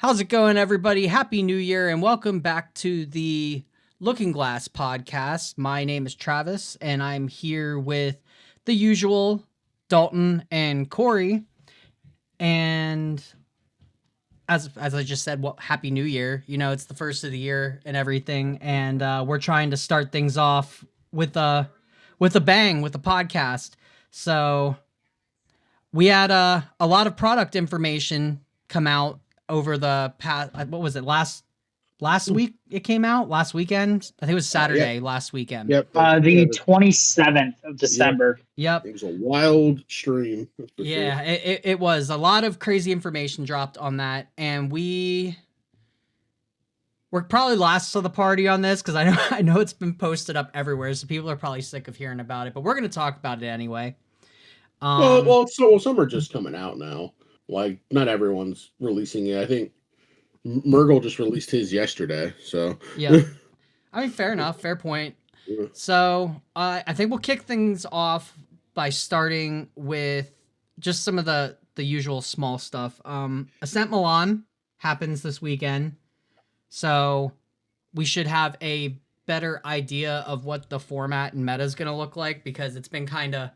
How's it going, everybody? Happy New Year, and welcome back to the Looking Glass podcast. My name is Travis, and I'm here with the usual Dalton and Corey. And as I just said, Happy New Year. You know, it's the first of the year and everything, and we're trying to start things off with a bang with the podcast. So we had a lot of product information come out over the past. What was it, last week? It came out last weekend. I think it was Saturday. Last weekend. Yep. The 27th of December. Yep. It was a wild stream. Yeah, sure. It was a lot of crazy information dropped on that, and we're probably last to the party on this because I know it's been posted up everywhere, so people are probably sick of hearing about it. But we're going to talk about it anyway. So some are just coming out now. Like, not everyone's releasing it. I think Murgle just released his yesterday. So yeah, I mean, fair enough, fair point. Yeah. So I think we'll kick things off by starting with just some of the usual small stuff. Ascent Milan happens this weekend, so we should have a better idea of what the format and meta is going to look like, because it's been kind of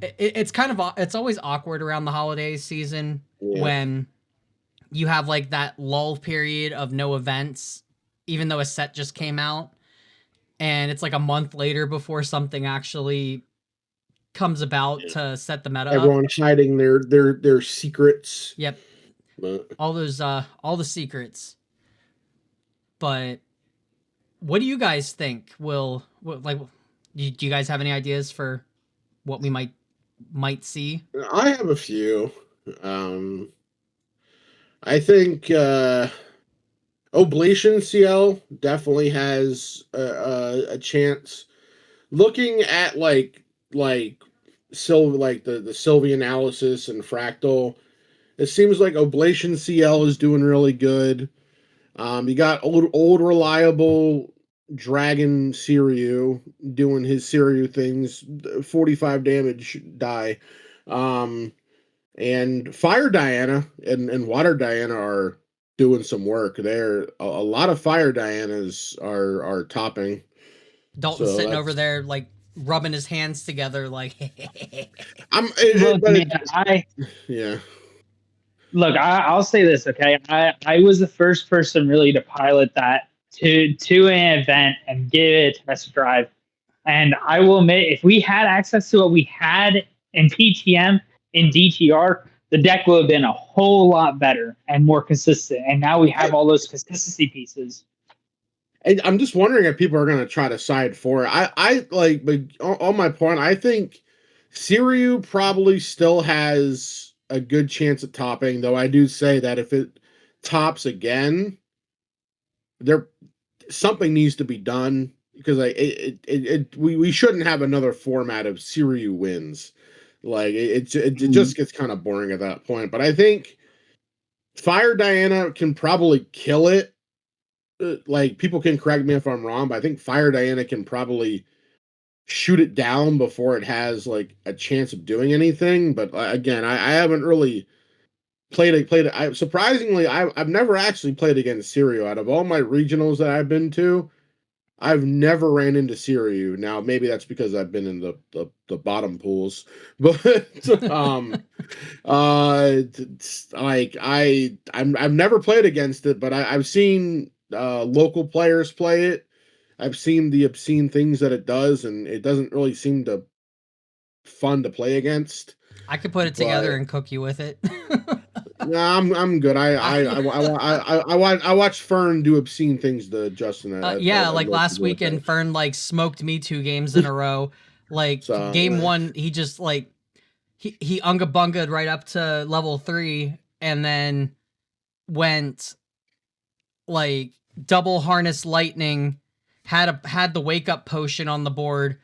it's always awkward around the holiday season when you have like that lull period of no events, even though a set just came out, and it's like a month later before something actually comes about to set the meta. Everyone's hiding their secrets. Yep. All the secrets. But what do you guys think do you guys have any ideas for what we might see? I have a few. I think Oblation CL definitely has a chance. Looking at the Sylvie analysis and Fractal, it seems like Oblation CL is doing really good. You got old reliable Dragon Siryu doing his Siryu things, 45 damage die. And Fire Diana and Water Diana are doing some work. There, a lot of Fire Dianas are topping. Dalton's sitting over there like rubbing his hands together, like. I'll say this, okay? I was the first person really to pilot that to an event and give it a test drive, and I will admit, if we had access to what we had in PTM in DTR, the deck would have been a whole lot better and more consistent. And now we have all those consistency pieces. And I'm just wondering if people are going to try to side for it. But on my point, I think Siryu probably still has a good chance at topping, though I do say that if it tops again, something needs to be done, because we shouldn't have another format of Siryu wins. Like, it just gets kind of boring at that point. But I think Fire Diana can probably kill it. Like, people can correct me if I'm wrong, but I think Fire Diana can probably shoot it down before it has like a chance of doing anything. But again, I haven't really played it. Surprisingly, I've never actually played against Siryu. Out of all my regionals that I've been to, I've never ran into Siryu. Now, maybe that's because I've been in the bottom pools, but I've never played against it. But I've seen local players play it. I've seen the obscene things that it does, and it doesn't really seem fun to play against. I could put it together and cook you with it. No, I'm good. I watched Fern do obscene things to Justin. Last weekend, Fern like smoked me 2 games in a row. Like, so, game 1, he just like he unga bunga'd right up to level 3, and then went like double harness lightning. Had the wake up potion on the board.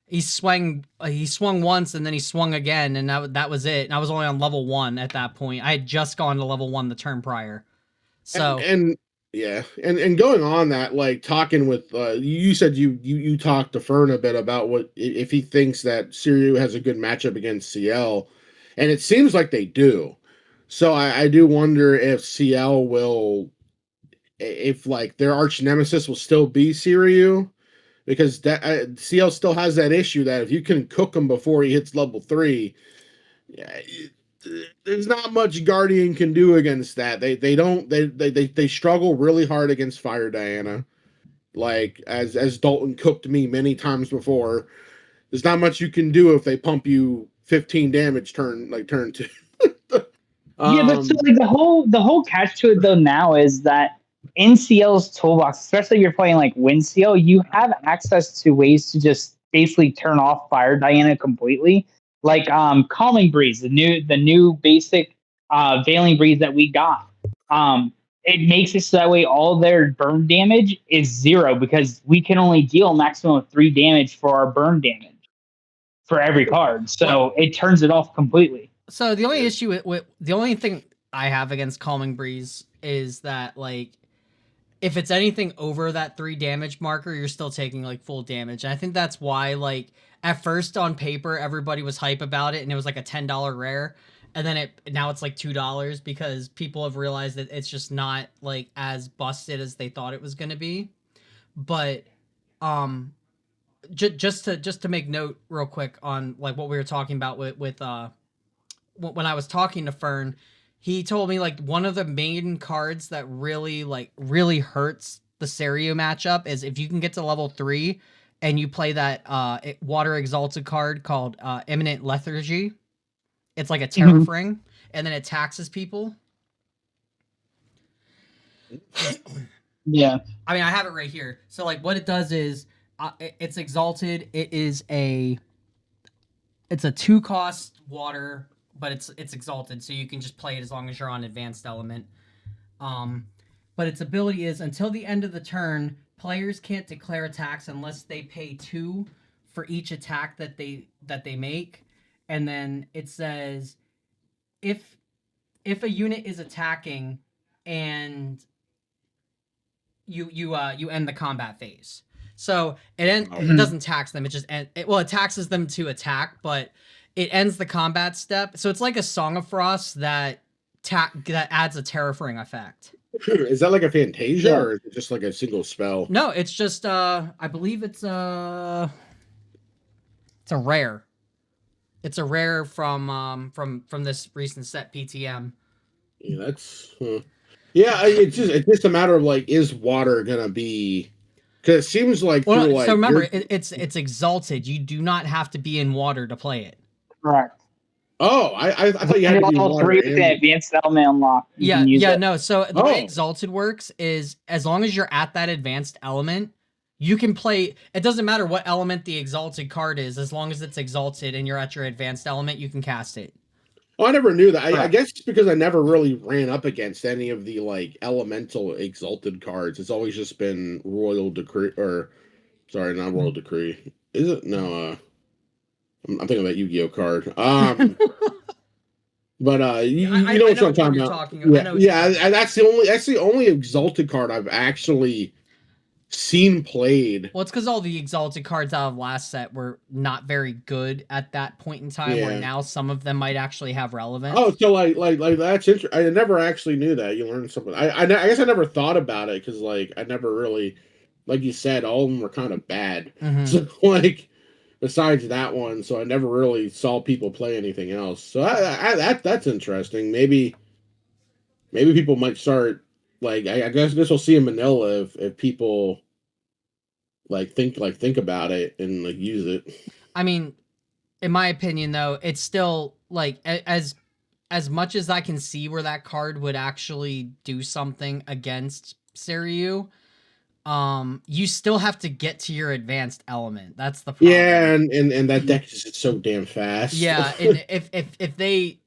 He swung once, and then he swung again, and that was it. And I was only on level 1 at that point. I had just gone to level 1 the turn prior. So and going on that, like, talking with you said you talked to Fern a bit about what if he thinks that Siryu has a good matchup against CL, and it seems like they do. So I do wonder if CL will, if like their arch nemesis will still be Siriu, because that CL still has that issue that if you can cook him before he hits level 3, yeah, there's not much Guardian can do against that. They struggle really hard against Fire Diana. Like as Dalton cooked me many times before. There's not much you can do if they pump you 15 damage turn 2. Yeah, but so like the whole catch to it though now is that in CL's toolbox, especially if you're playing like WinCL, you have access to ways to just basically turn off Fire Diana completely. Like Calming Breeze, the new basic Veiling Breeze that we got. It makes it so that way all their burn damage is 0 because we can only deal a maximum of 3 damage for our burn damage for every card. So it turns it off completely. So the only issue with the only thing I have against Calming Breeze is that like if it's anything over that 3 damage marker, you're still taking like full damage. And I think that's why like at first on paper everybody was hype about it and it was like a $10 rare. And then now it's like $2 because people have realized that it's just not like as busted as they thought it was going to be. But just to make note real quick on like what we were talking about with when I was talking to Fern, he told me like one of the main cards that really hurts the Serio matchup is if you can get to level 3 and you play that Water Exalted card called Imminent Lethargy. It's like a Terra Ring, and then it taxes people. Yeah. I mean, I have it right here. So like what it does is it's exalted. It's a 2-cost water, but it's exalted, so you can just play it as long as you're on advanced element. But its ability is until the end of the turn, players can't declare attacks unless they pay 2 for each attack that they make. And then it says if a unit is attacking and you end the combat phase. So it doesn't tax them. It just it taxes them to attack, but it ends the combat step. So it's like a Song of Frost that adds a Terra Ring effect. Is that like a Fantasia or is it just like a single spell? No, it's just I believe it's a rare. It's a rare from this recent set PTM. Yeah, that's it's just a matter of like, is water gonna be? Because it seems like so remember it's exalted. You do not have to be in water to play it. Correct. Oh, I thought you had to be level 3 with the advanced element unlock. No. So the way exalted works is as long as you're at that advanced element, you can play. It doesn't matter what element the exalted card is, as long as it's exalted and you're at your advanced element, you can cast it. Oh, I never knew that. I guess it's because I never really ran up against any of the like elemental exalted cards. It's always just been Royal Decree, or sorry, not Royal Decree. Is it? No, I'm thinking of that Yu-Gi-Oh card. But you know what I'm talking about. That's the only exalted card I've actually seen played. Well, it's because all the exalted cards out of last set were not very good at that point in time. Where now some of them might actually have relevance. Oh, so like that's interesting. I never actually knew that. You learned something. I guess I never thought about it because like I never really, like you said, all of them were kind of bad. So like besides that one, so I never really saw people play anything else. So that's interesting. Maybe people might start. Like I guess we'll see in Manila if people like think about it and like use it. I mean, in my opinion, though, it's still like as much as I can see where that card would actually do something against Siriu, you still have to get to your advanced element. That's the problem. Yeah, and that deck is just so damn fast. Yeah, and if they,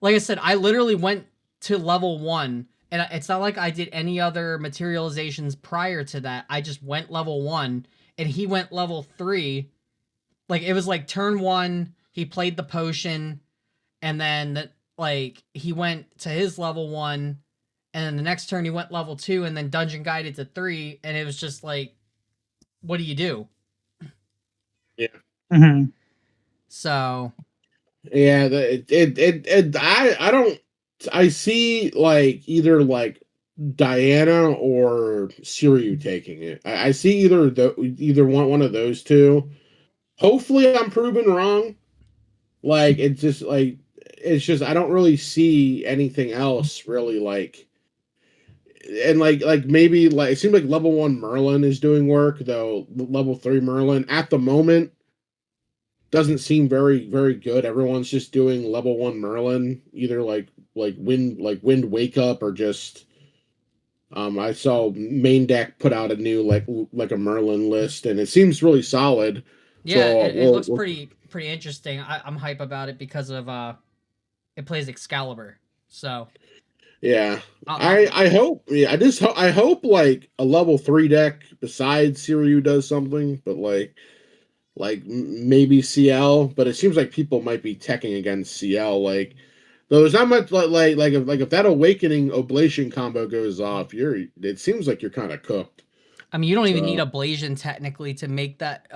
like I said, I literally went to level 1. And it's not like I did any other materializations prior to that. I just went level 1, and he went level 3. Like, it was like turn 1, he played the potion, and then, like, he went to his level 1, and then the next turn he went level 2, and then dungeon guided to 3, and it was just like, what do you do? Yeah. So... Yeah, I don't I see like either like Diana or Siriu taking it. I see either one of those two. Hopefully, I'm proven wrong. Like it's just I don't really see anything else really like, and like maybe like it seems like level 1 Merlin is doing work, though level 3 Merlin at the moment doesn't seem very good. Everyone's just doing level 1 Merlin, either wind wake up or just I saw main deck put out a new like a Merlin list, and it seems really solid. Yeah, So it looks pretty interesting. I'm hype about it because of it plays Excalibur. So yeah, I'm I hope, yeah, I hope like a level 3 deck besides Siriu does something, but maybe CL. But it seems like people might be teching against CL. Like though there's not much if that Awakening Oblation combo goes off, it seems like you're kind of cooked. I mean, you don't even need So ablation technically to make that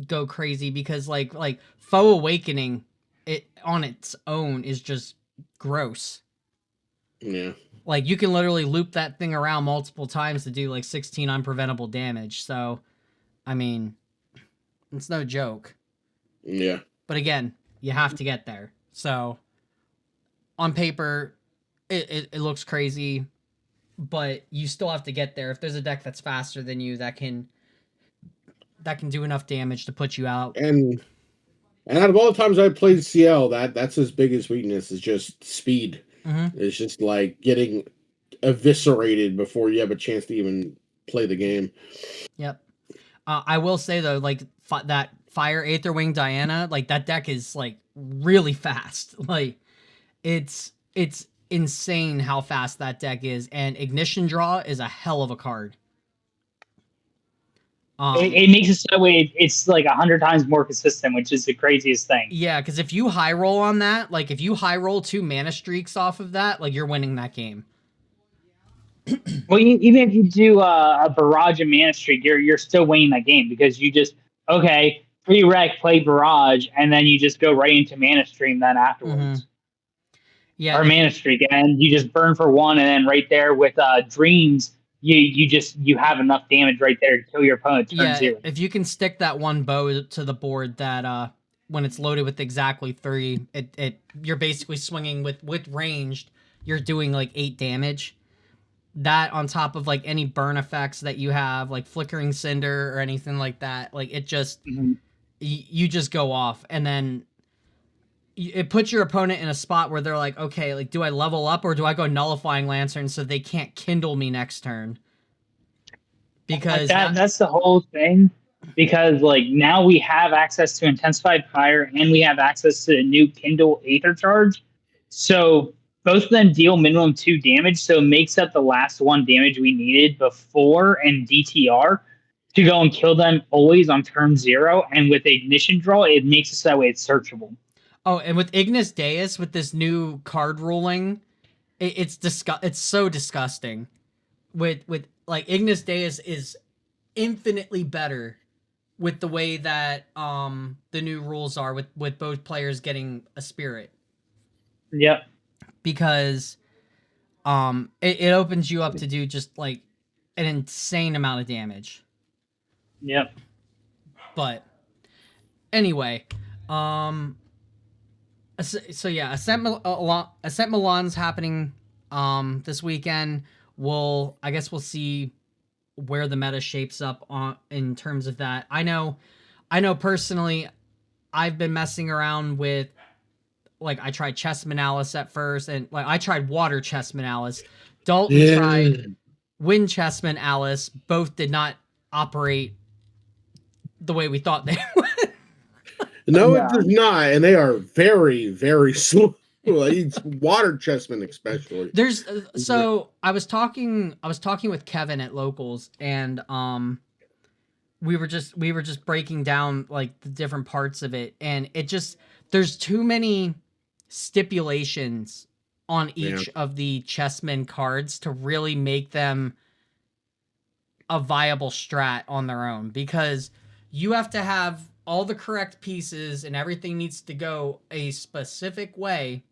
go crazy, because like Foe Awakening, it on its own is just gross. yeah. Like you can literally loop that thing around multiple times to do like 16 unpreventable damage. So, I mean, it's no joke. Yeah. But again, you have to get there. So, on paper, it looks crazy, but you still have to get there. If there's a deck that's faster than you that can do enough damage to put you out. And out of all the times I've played CL, that's his biggest weakness is just speed. Mm-hmm. It's just like getting eviscerated before you have a chance to even play the game. Yep. I will say though, like that Fire Aetherwing Diana, like that deck is like really fast. Like it's insane how fast that deck is, and Ignition Draw is a hell of a card. It makes it so it's like 100 times more consistent, which is the craziest thing. Yeah, because if you high roll on that, like if you high roll 2 mana streaks off of that, like you're winning that game. Well, even if you do a barrage of mana streak, you're still winning that game, because you just pre-rec, play barrage, and then you just go right into mana stream then afterwards. Mm-hmm. Yeah, or mana streak, and you just burn for 1, and then right there with dreams, you have enough damage right there to kill your opponent turn 0. If you can stick that one bow to the board that when it's loaded with exactly 3, you're basically swinging with ranged, you're doing like 8 damage. That on top of like any burn effects that you have, like Flickering Cinder or anything like that, like it just you just go off, and then it puts your opponent in a spot where they're like, okay, like do I level up or do I go Nullifying Lantern so they can't kindle me next turn? Because that's the whole thing. Because like now we have access to Intensified Fire, and we have access to a new Kindle Aether Charge. So both of them deal minimum 2 damage, so it makes up the last 1 damage we needed before and DTR to go and kill them always on turn 0. And with Ignition Draw, it makes it so that way it's searchable. Oh, and with Ignis Deus, with this new card ruling, it's so disgusting. With like Ignis Deus is infinitely better with the way that the new rules are with both players getting a spirit. Yep. Because it opens you up to do just like an insane amount of damage. Yep. But anyway, so yeah, Ascent Milan's happening this weekend. I guess we'll see where the meta shapes up on in terms of that. I know personally, I've been messing around with, like, I tried Chessman Alice at first, and like I tried Water Chessman Alice. Dalton tried Wind Chessman Alice. Both did not operate the way we thought they would. No, it does not, and they are very, very slow. Water Chessmen, especially. There's so I was talking with Kevin at Locals, and we were just breaking down like the different parts of it, and there's too many stipulations on each of the chessmen cards to really make them a viable strat on their own, because you have to have all the correct pieces and everything needs to go a specific way,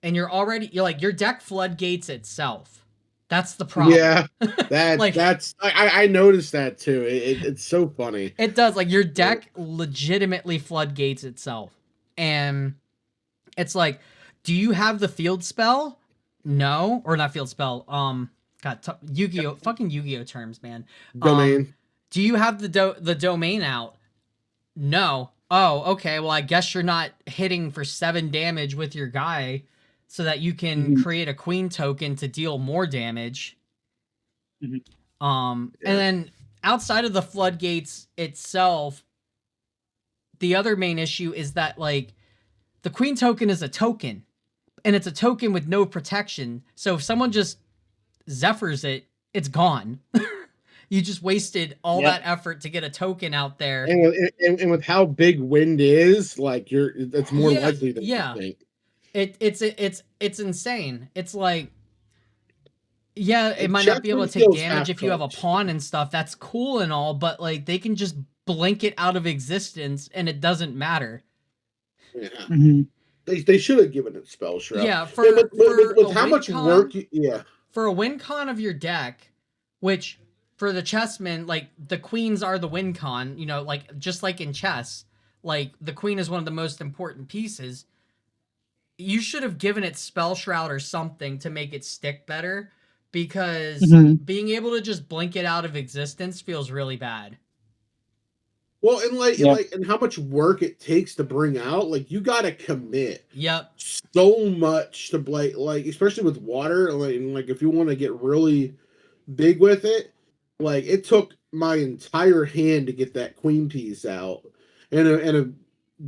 and you're like your deck floodgates itself. That's the problem. Yeah, like that's I noticed that too. It's so funny. It does. Like your deck legitimately floodgates itself, and it's like, do you have the field spell? No, or not field spell. Yu-Gi-Oh, fucking Yu-Gi-Oh terms, man. Domain. Do you have the domain out? No. Oh, okay. Well, I guess you're not hitting for 7 damage with your guy, so that you can create a queen token to deal more damage. And then outside of the floodgates itself, the other main issue is that like the queen token is a token, and it's a token with no protection. So if someone just Zephyrs it, it's gone. You just wasted all that effort to get a token out there. And with how big wind is, like it's more likely than you think. It's insane. It's like, it might not be able to take damage if you have a pawn and stuff. That's cool and all, but like they can just blink it out of existence and it doesn't matter. Yeah. They should have given it spell shroud. Yeah, with how much work for a win con of your deck, which for the chessmen, like the queens are the win con, like just like in chess, like the queen is one of the most important pieces. You should have given it spell shroud or something to make it stick better, because being able to just blink it out of existence feels really bad. Well, and how much work it takes to bring out, like you got to commit. Yep. So much to like especially with water, like if you want to get really big with it, like it took my entire hand to get that queen piece out, and if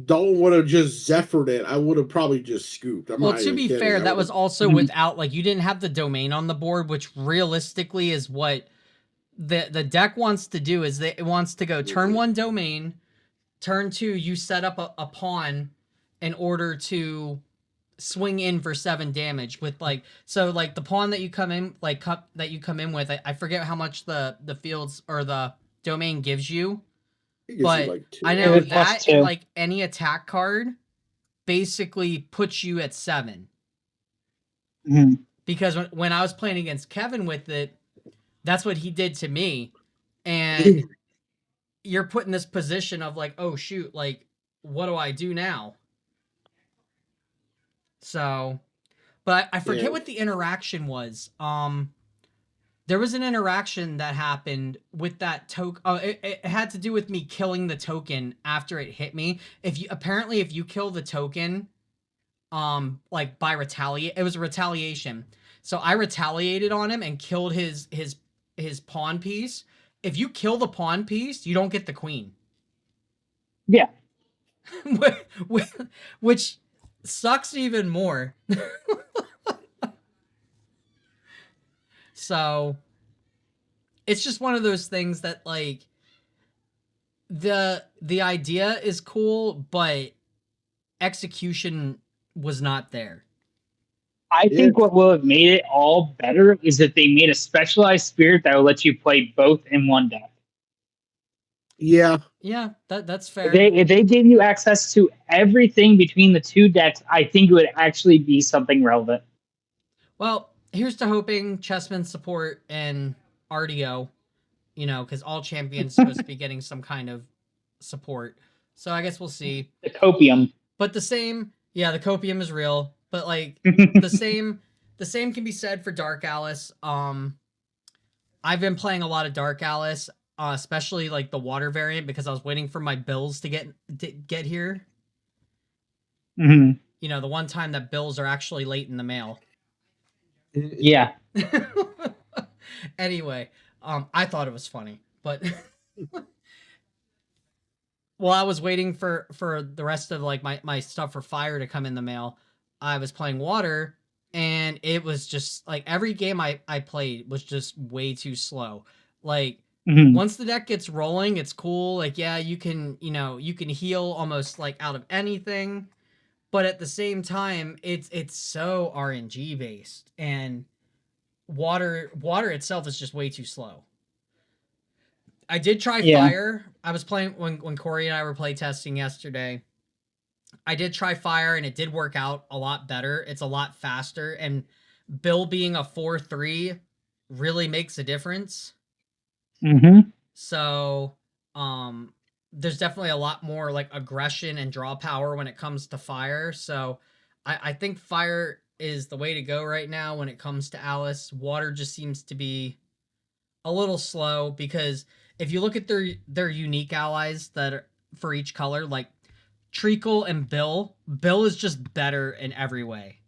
Dalton would have just Zephyred it, I would have probably just scooped. Well, to be fair, that was also without, like, you didn't have the domain on the board, which realistically is what the deck wants to do. Is it wants to go turn 1 domain, turn 2 you set up a pawn in order to swing in for 7 damage with like the pawn that you come in with. I forget how much the fields or the domain gives you, but like I know that and like any attack card basically puts you at 7. Because when I was playing against Kevin with it, that's what he did to me, and you're put in this position of like, oh shoot, like what do I do now? So, but I forget what the interaction was. There was an interaction that happened with that token. Oh, it had to do with me killing the token after it hit me. If you kill the token, like by retaliate, it was a retaliation. So I retaliated on him and killed his pawn piece. If you kill the pawn piece, you don't get the queen. Yeah. Which sucks even more. So it's just one of those things that like the idea is cool, but execution was not there. I think what will have made it all better is that they made a specialized spirit that will let you play both in one deck. Yeah, that's fair. If they gave you access to everything between the 2 decks, I think it would actually be something relevant. Well, here's to hoping chessmen support and RDO, because all champions supposed to be getting some kind of support. So I guess we'll see. The copium. But the copium is real. But like the same can be said for Dark Alice. I've been playing a lot of Dark Alice, especially like the water variant, because I was waiting for my bills to get here. The one time that bills are actually late in the mail. Yeah. Anyway, I thought it was funny, but while I was waiting for the rest of like my stuff for fire to come in the mail, I was playing water, and it was just like every game I played was just way too slow. Like once the deck gets rolling, it's cool. Like, yeah, you can heal almost like out of anything, but at the same time, it's so RNG based, and water itself is just way too slow. I did try fire. I was playing when Corey and I were play testing yesterday. I did try fire and it did work out a lot better. It's a lot faster, and Bill being a 4/3 really makes a difference. Mm-hmm. So, there's definitely a lot more like aggression and draw power when it comes to fire. So, I think fire is the way to go right now when it comes to Alice. Water just seems to be a little slow because if you look at their unique allies that are for each color, like Treacle and Bill is just better in every way.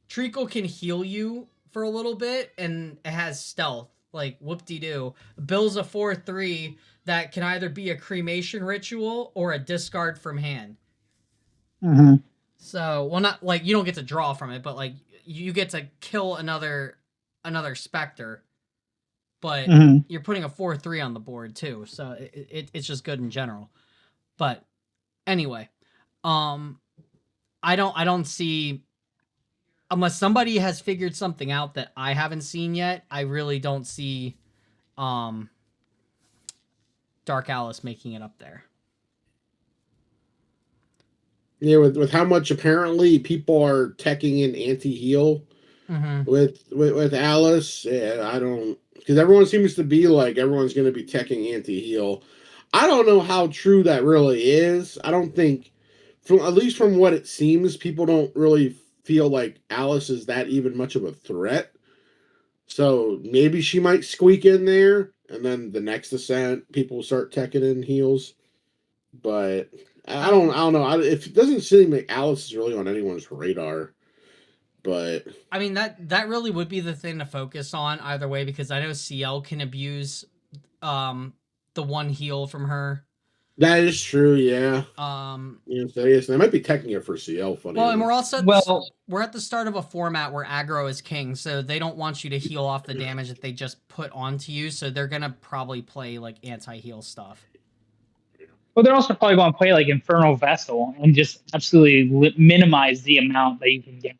Treacle can heal you for a little bit and it has stealth, like whoop-de-doo. Bill's a 4/3 that can either be a cremation ritual or a discard from hand. Mm-hmm. So, well, not like you don't get to draw from it, but like you get to kill another specter, but Mm-hmm. you're putting a 4/3 on the board too. So it's just good in general. But anyway, um, I don't see, unless somebody has figured something out that I haven't seen yet. I really don't see, um, Dark Alice making it up there. Yeah, with how much apparently people are teching in anti-heal Mm-hmm. with Alice, I don't, because everyone seems to be like everyone's going to be teching anti-heal. I don't know how true that really is. I don't think, from at least from what it seems, people don't really feel like Alice is that even much of a threat. So maybe she might squeak in there, and then the next ascent, people will start teching in heals. But I don't know. If it doesn't seem like Alice is really on anyone's radar, but I mean that really would be the thing to focus on either way, because I know CL can abuse um the one heal from her. that is true. Yeah. Um Yes, they might be teching it for CL. Funny well, and enough. we're also Well, we're at the start of a format where aggro is king, so they don't want you to heal off the damage that they just put onto you, so they're going to probably play like anti-heal stuff. they're also probably going to play like Infernal Vessel and just absolutely minimize the amount that you can get.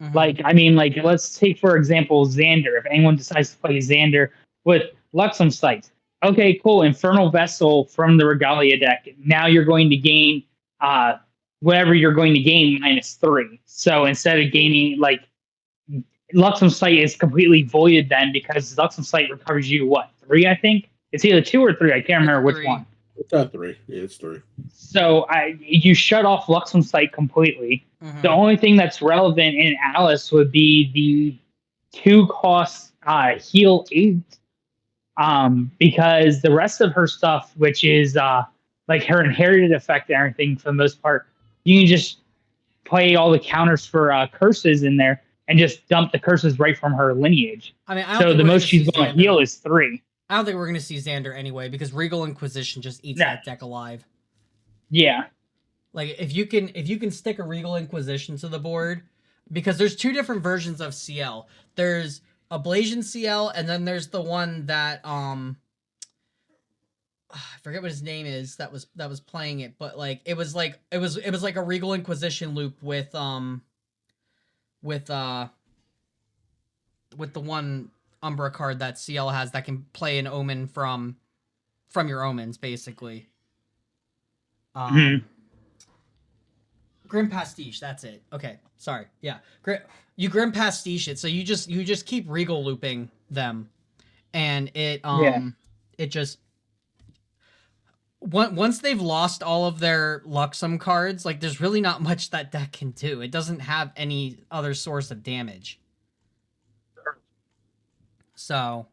Mm-hmm. Like, I mean, like, let's take, for example, Xander. If anyone decides to play Xander with Luxem Sight, okay, cool. Infernal Vessel from the Regalia deck. Now you're going to gain whatever you're going to gain -3. So instead of gaining, like, Luxem Sight is completely voided then because Luxem Sight recovers you, what, 3, I think? It's either 2 or 3. I can't remember which one. It's not 3. Yeah, it's 3. So you shut off Luxem Sight completely. Mm-hmm. The only thing that's relevant in Alice would be the 2-cost heal 8. Because the rest of her stuff, which is like her inherited effect and everything, for the most part, you can just play all the counters for curses in there and just dump the curses right from her lineage. I mean, So the most she's going to heal is 3. I don't think we're going to see Xander anyway, because Regal Inquisition just eats that deck alive. Yeah. Like if you can stick a Regal Inquisition to the board, because there's 2 different versions of CL. There's Ablation CL, and then there's the one that I forget what his name is that was playing it, but like it was like a Regal Inquisition loop with the one Umbra card that CL has that can play an omen from your omens, basically. Grim Pastiche, that's it. Okay, sorry. Yeah, you Grim Pastiche it, so you just keep Regal looping them, and it just once they've lost all of their Luxem cards, like there's really not much that deck can do. It doesn't have any other source of damage. So,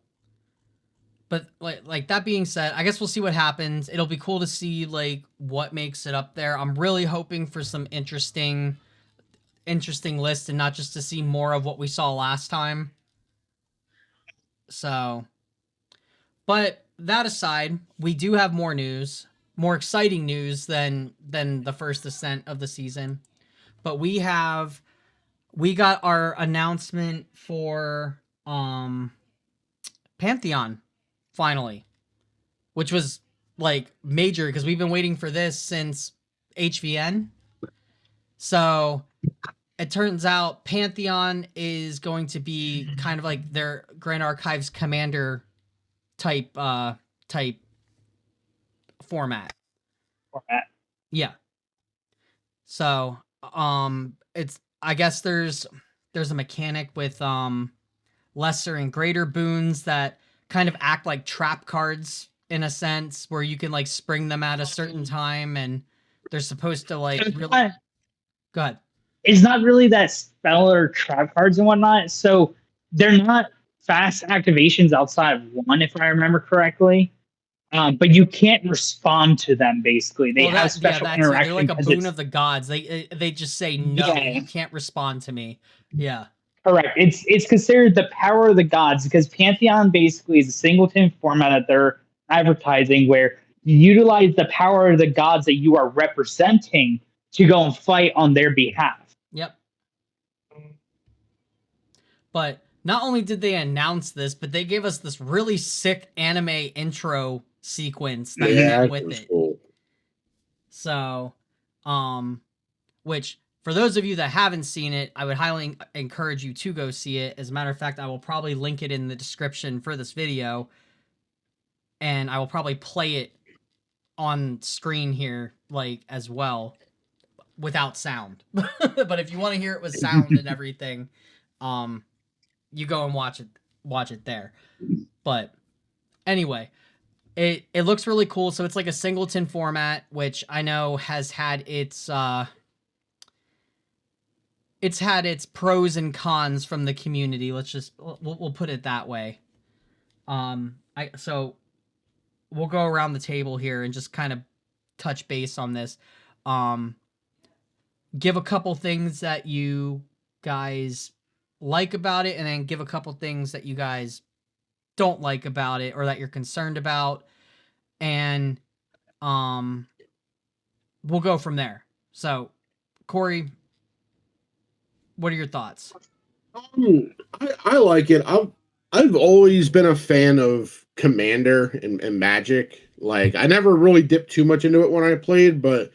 but like that being said, I guess we'll see what happens. It'll be cool to see like what makes it up there. I'm really hoping for some interesting lists and not just to see more of what we saw last time. So, but that aside, we do have more news, more exciting news than the first ascent of the season. But we got our announcement for Pantheon finally, which was like major because we've been waiting for this since HVN. So it turns out Pantheon is going to be kind of like their Grandarchive's commander type format. Yeah. So, it's I guess there's a mechanic with lesser and greater boons that kind of act like trap cards in a sense, where you can like spring them at a certain time, and they're supposed to like really. Go ahead. It's not really that spell or trap cards and whatnot. So they're not fast activations outside of one, if I remember correctly. But you can't respond to them. Basically, they have special interaction. They're like a boon of the gods. They just say no. Yeah. You can't respond to me. Yeah. Correct. It's considered the power of the gods because Pantheon basically is a singleton format that they're advertising where you utilize the power of the gods that you are representing to go and fight on their behalf. Yep. But not only did they announce this, but they gave us this really sick anime intro sequence that came with it. Cool. So, which for those of you that haven't seen it, I would highly encourage you to go see it. As a matter of fact, I will probably link it in the description for this video, and I will probably play it on screen here, like, as well, without sound. But if you want to hear it with sound and everything, you go and watch it there. But anyway, it looks really cool. So it's like a singleton format, which I know has had its pros and cons from the community. We'll put it that way. So we'll go around the table here and just kind of touch base on this. Give a couple things that you guys like about it, and then give a couple things that you guys don't like about it or that you're concerned about, and we'll go from there. So, Corey, what are your thoughts? I like it. I've always been a fan of Commander and Magic. Like, I never really dipped too much into it when I played, but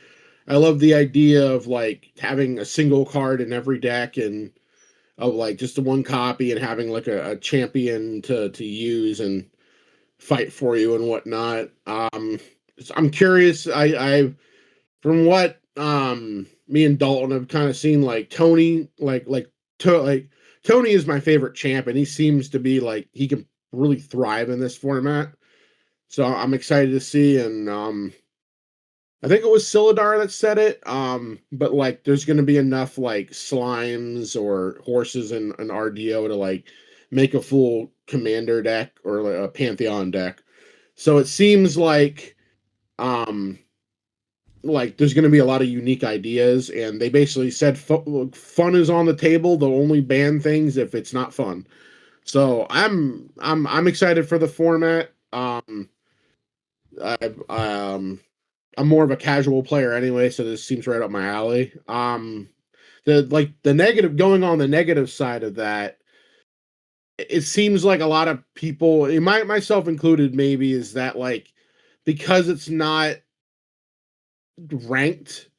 I love the idea of like having a single card in every deck and of like just the one copy and having like a champion to use and fight for you and whatnot. I'm curious. I from what me and Dalton have kind of seen, like Tony, Tony is my favorite champ, and he seems to be like he can really thrive in this format. So I'm excited to see, and I think it was Silidar that said it. But like, there's going to be enough like slimes or horses in an RDO to like make a full commander deck or like a Pantheon deck. So it seems like there's going to be a lot of unique ideas, and they basically said fun is on the table. They'll only ban things if it's not fun. So I'm excited for the format. I'm more of a casual player anyway, so this seems right up my alley. The negative, going on the negative side of that, it seems like a lot of people, myself included, maybe, is that like because it's not ranked,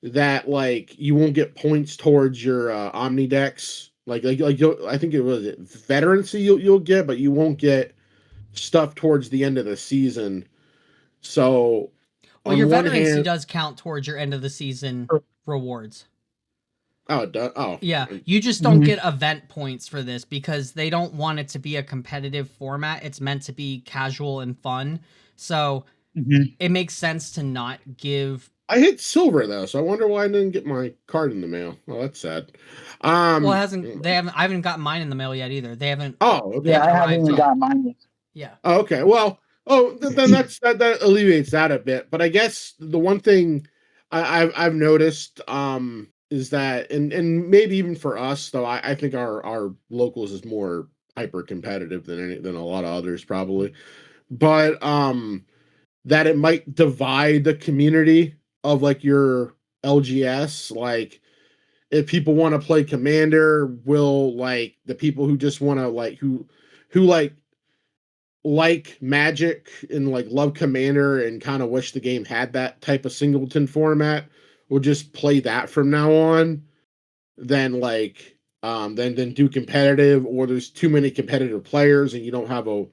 that like you won't get points towards your Omni decks. I think it was veterancy you'll get, but you won't get stuff towards the end of the season. So, well, your veterancy does count towards your end of the season rewards. Oh, it does? Oh. Yeah, you just don't get event points for this because they don't want it to be a competitive format. It's meant to be casual and fun. So it makes sense to not give... I hit silver, though, so I wonder why I didn't get my card in the mail. Oh, that's sad. Well, I haven't gotten mine in the mail yet either. They haven't... Oh, okay. Yeah, I haven't even gotten mine yet. Yeah. Oh, okay, well... Oh, then that alleviates that a bit. But I guess the one thing I've noticed is that, and maybe even for us, though, I think our locals is more hyper competitive than a lot of others probably. But that it might divide the community of like your LGS. Like, if people want to play Commander, will like the people who just want to like who like Magic and like love Commander and kind of wish the game had that type of singleton format will just play that from now on, then do competitive, or there's too many competitive players and you don't have a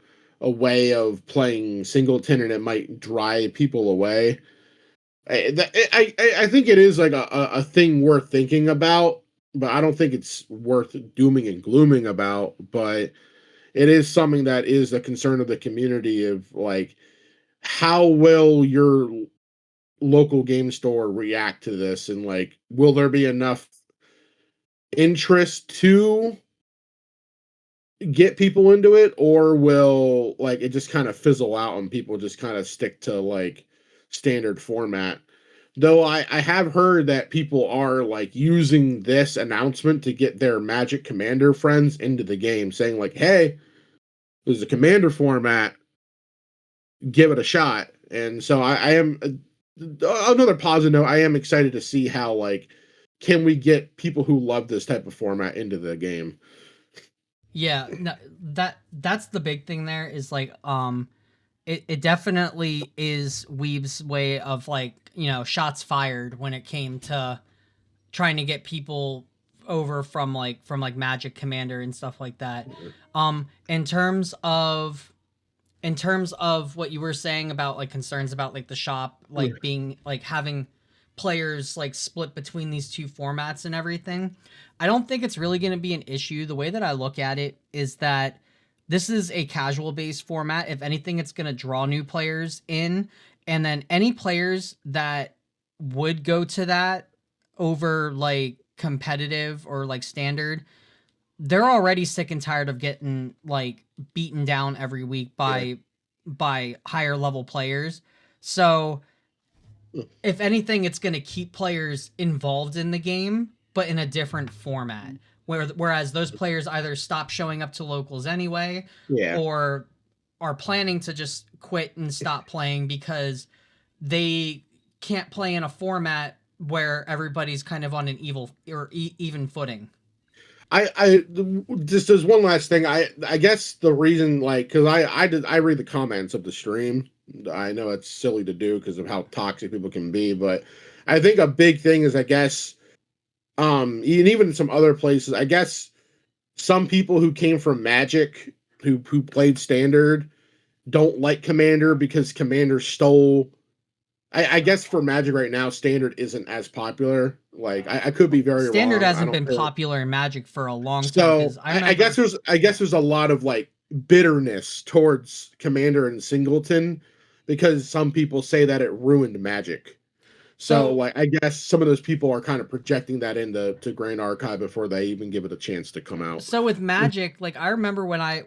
way of playing singleton and it might drive people away. I think it is like a thing worth thinking about, but I don't think it's worth dooming and glooming about. But it is something that is a concern of the community of like, how will your local game store react to this, and like, will there be enough interest to get people into it, or will like it just kind of fizzle out and people just kind of stick to like standard format? Though I have heard that people are like using this announcement to get their Magic Commander friends into the game, saying like, "Hey, there's a Commander format, give it a shot." And so I am another positive note. I am excited to see how like can we get people who love this type of format into the game. Yeah, no, that's the big thing there is like it definitely is Weeb's way of like, shots fired when it came to trying to get people over from Magic Commander and stuff like that. In terms of what you were saying about like concerns about like the shop like being like having players like split between these two formats and everything, I don't think it's really going to be an issue. The way that I look at it is that this is a casual based format. If anything, it's going to draw new players in, and then any players that would go to that over like competitive or like standard, they're already sick and tired of getting like beaten down every week by higher level players. So if anything, it's going to keep players involved in the game, but in a different format. Whereas those players either stop showing up to locals anyway, or are planning to just quit and stop playing because they can't play in a format where everybody's kind of on an even footing. I just as one last thing. I guess the reason, like, because I read the comments of the stream. I know it's silly to do because of how toxic people can be, but I think a big thing is, I guess, and even in some other places, I guess some people who came from Magic who played Standard don't like Commander because Commander stole. I guess for Magic right now, Standard isn't as popular. Like I could be very wrong. Standard hasn't been popular in Magic for a long time. So I guess there's a lot of like bitterness towards Commander and Singleton because some people say that it ruined Magic. So like I guess some of those people are kind of projecting that into Grand Archive before they even give it a chance to come out. So with Magic, like I remember when I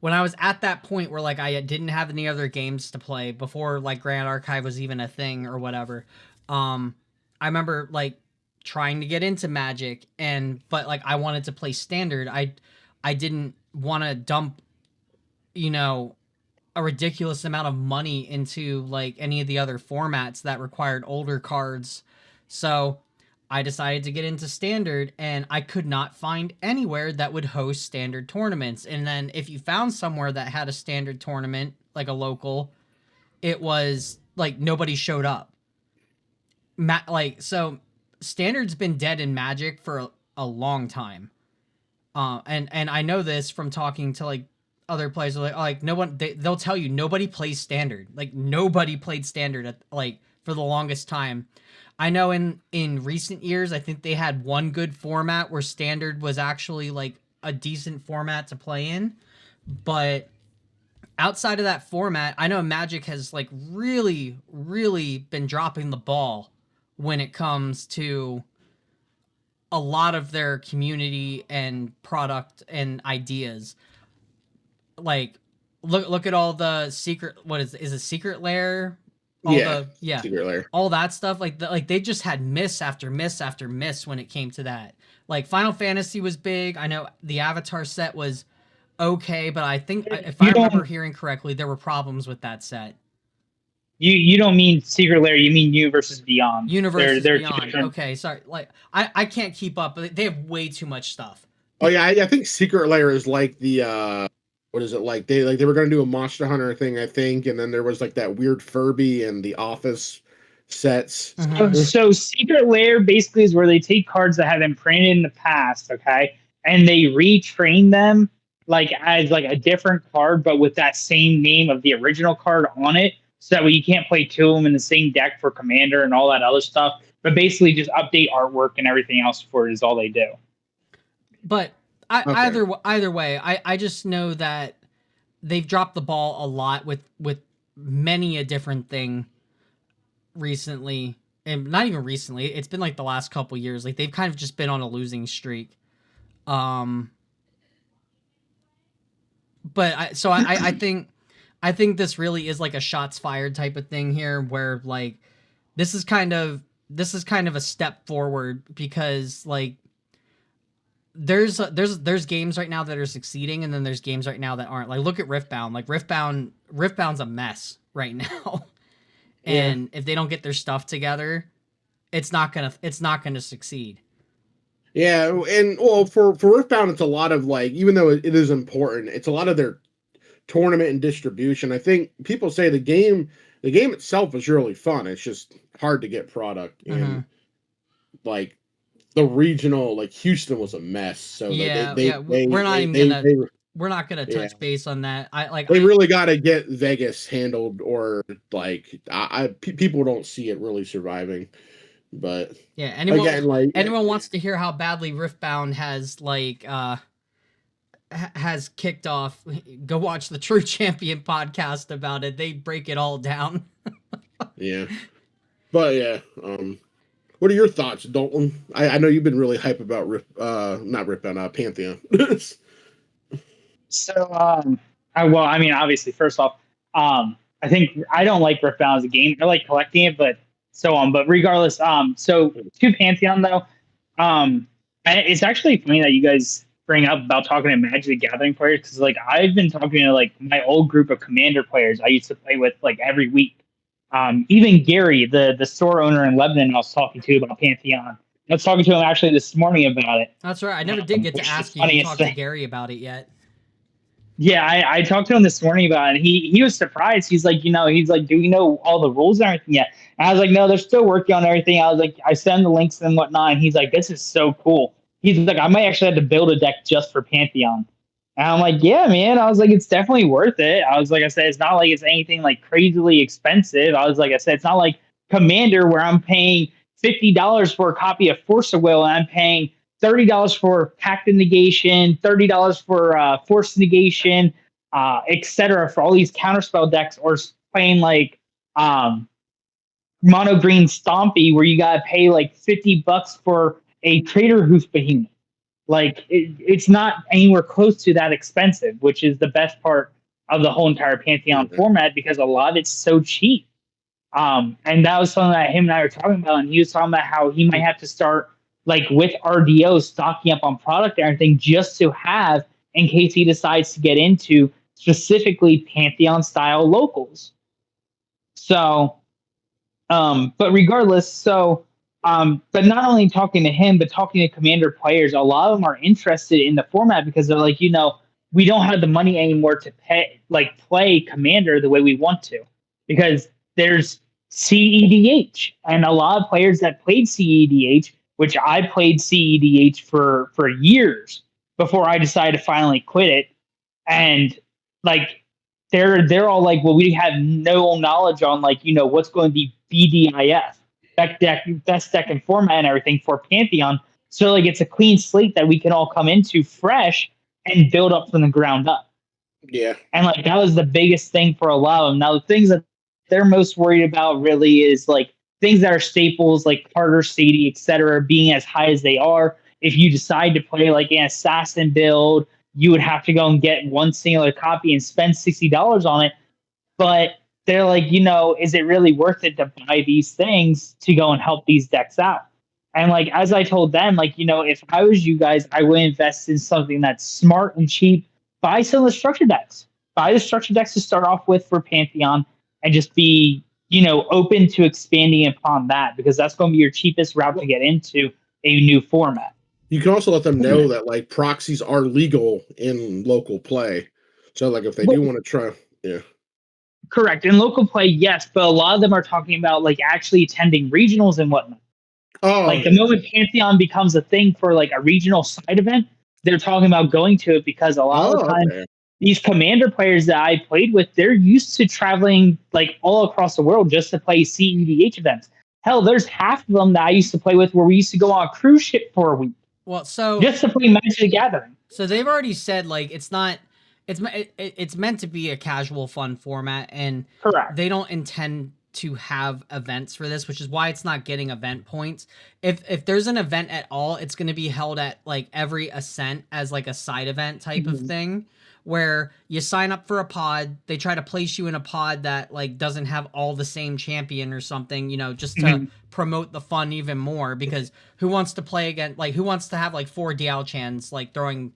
was at that point where like I didn't have any other games to play before like Grand Archive was even a thing or whatever. I remember like trying to get into Magic but like I wanted to play Standard. I didn't want to dump, a ridiculous amount of money into like any of the other formats that required older cards. So I decided to get into Standard, and I could not find anywhere that would host Standard tournaments. And then if you found somewhere that had a Standard tournament, like a local, it was like nobody showed up. So Standard's been dead in Magic for a long time. And I know this from talking to like other players. Like no one, they'll tell you nobody plays Standard. Like nobody played Standard for the longest time. I know in recent years, I think they had one good format where Standard was actually like a decent format to play in. But outside of that format, I know Magic has like really, really been dropping the ball when it comes to a lot of their community and product and ideas. Like look at all the secret, what is a Secret Lair? Secret Lair. All that stuff. Like they just had miss after miss after miss when it came to that. Like Final Fantasy was big. I know the Avatar set was okay, but I think if I remember hearing correctly, there were problems with that set. You don't mean Secret Lair, you mean Universes Beyond. Universes Beyond. Okay, sorry. Like I can't keep up, but they have way too much stuff. Oh yeah, I think Secret Lair is like the what is it like? They were gonna do a Monster Hunter thing, I think, and then there was like that weird Furby and the Office sets. Mm-hmm. So Secret Lair basically is where they take cards that have been printed in the past, okay, and they retrain them like as like a different card, but with that same name of the original card on it. so that way you can't play two of them in the same deck for Commander and all that other stuff. But basically, just update artwork and everything else for it is all they do. But either way, I just know that they've dropped the ball a lot with many a different thing recently, and not even recently. It's been like the last couple years. Like they've kind of just been on a losing streak. But I think this really is like a shots fired type of thing here, where like this is kind of a step forward, because like there's games right now that are succeeding, and then there's games right now that aren't. Like look at Riftbound. Like Riftbound's a mess right now. And if they don't get their stuff together, it's not gonna succeed. Yeah, and well, for Riftbound, it's a lot of like, even though it is important, it's a lot of their tournament and distribution. I think people say the game itself is really fun. It's just hard to get product, and like the regional, like Houston was a mess. So we're not gonna touch base on that. They really got to get Vegas handled, or like people don't see it really surviving. But yeah, anyone wants to hear how badly Riftbound has kicked off, go watch the True Champion podcast about it. They break it all down. Yeah, but yeah, what are your thoughts, Dalton? I know you've been really hype about not Riftbound, Pantheon. So, obviously, first off, I think I don't like Riftbound as a game. I like collecting it, but so on. But regardless, so to Pantheon though, it's actually funny that you guys bring up about talking to Magic the Gathering players, because like I've been talking to like my old group of Commander players I used to play with like every week. Even Gary, the store owner in Lebanon, I was talking to about Pantheon. I was talking to him actually this morning about it. That's right. I never did get to ask you to talk to Gary about it yet. Yeah, I talked to him this morning about it, and he was surprised. He's like, do we know all the rules and everything yet? And I was like, no, they're still working on everything. I was like, I send the links and whatnot, and he's like, this is so cool. He's like, I might actually have to build a deck just for Pantheon. And I'm like, yeah, man. I was like, it's definitely worth it. I was like, I said, it's not like it's anything like crazily expensive. I was like, I said, it's not like Commander where I'm paying $50 for a copy of Force of Will, and I'm paying $30 for Pact of Negation, $30 for Force Negation, etc. for all these counterspell decks, or playing like Mono Green Stompy, where you gotta pay like $50 for a Trader Hoof Behemoth. Like it's not anywhere close to that expensive, which is the best part of the whole entire Pantheon format, because a lot of it's so cheap. And that was something that him and I were talking about, and he was talking about how he might have to start like with RDO stocking up on product and everything just to have in case he decides to get into specifically Pantheon style locals. So, but regardless, but not only talking to him, but talking to Commander players, a lot of them are interested in the format because they're like, we don't have the money anymore to play Commander the way we want to, because there's CEDH, and a lot of players that played CEDH, which I played CEDH for years before I decided to finally quit it. And like, they're all like, well, we have no knowledge on what's going to be BDIF, best deck and format and everything for Pantheon. So like, it's a clean slate that we can all come into fresh and build up from the ground up. Yeah. And like, that was the biggest thing for a lot of them. Now, the things that they're most worried about really is like things that are staples like Carter, Sadie, etc., being as high as they are. If you decide to play like an assassin build, you would have to go and get one singular copy and spend $60 on it. But they're like, is it really worth it to buy these things to go and help these decks out? And like, as I told them, like, if I was you guys, I would invest in something that's smart and cheap. Buy some of the structure decks. Buy the structure decks to start off with for Pantheon, and just be, open to expanding upon that, because that's going to be your cheapest route to get into a new format. You can also let them know that like proxies are legal in local play. So like if they do want to try, yeah. Correct. In local play, yes, but a lot of them are talking about like actually attending regionals and whatnot. Oh, like the moment Pantheon becomes a thing for like a regional side event, they're talking about going to it, because a lot of the time these commander players that I played with, they're used to traveling like all across the world just to play CEDH events. Hell, there's half of them that I used to play with where we used to go on a cruise ship for a week. Well, so just to play Magic the Gathering. So they've already said like it's not. It's meant to be a casual, fun format, and correct. They don't intend to have events for this, which is why it's not getting event points. If there's an event at all, it's going to be held at like every ascent as like a side event type of thing, where you sign up for a pod, they try to place you in a pod that like doesn't have all the same champion or something, you know, just to promote the fun even more, because who wants to play against, like, who wants to have like 4 Dialchans like throwing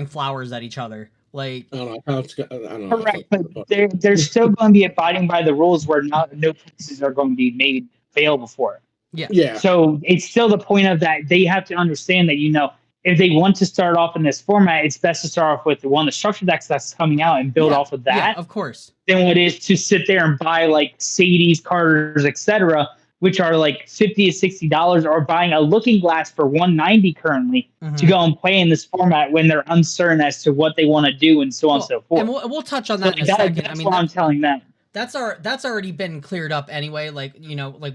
flowers at each other? Like, I don't know. Correct, but they're still going to be abiding by the rules where no pieces are going to be made available for it. Yeah. So it's still the point of that they have to understand that, you know, if they want to start off in this format, it's best to start off with one of the structure decks that's coming out and build off of that. Yeah, of course. Than what it is to sit there and buy like Sadie's, Carter's, etc., which are like $50 to $60, or buying a Looking Glass for $190 currently to go and play in this format when they're uncertain as to what they want to do and so on and so forth. And we'll touch on that in a second. That's what I'm telling them. That's already been cleared up anyway. Like, you know, like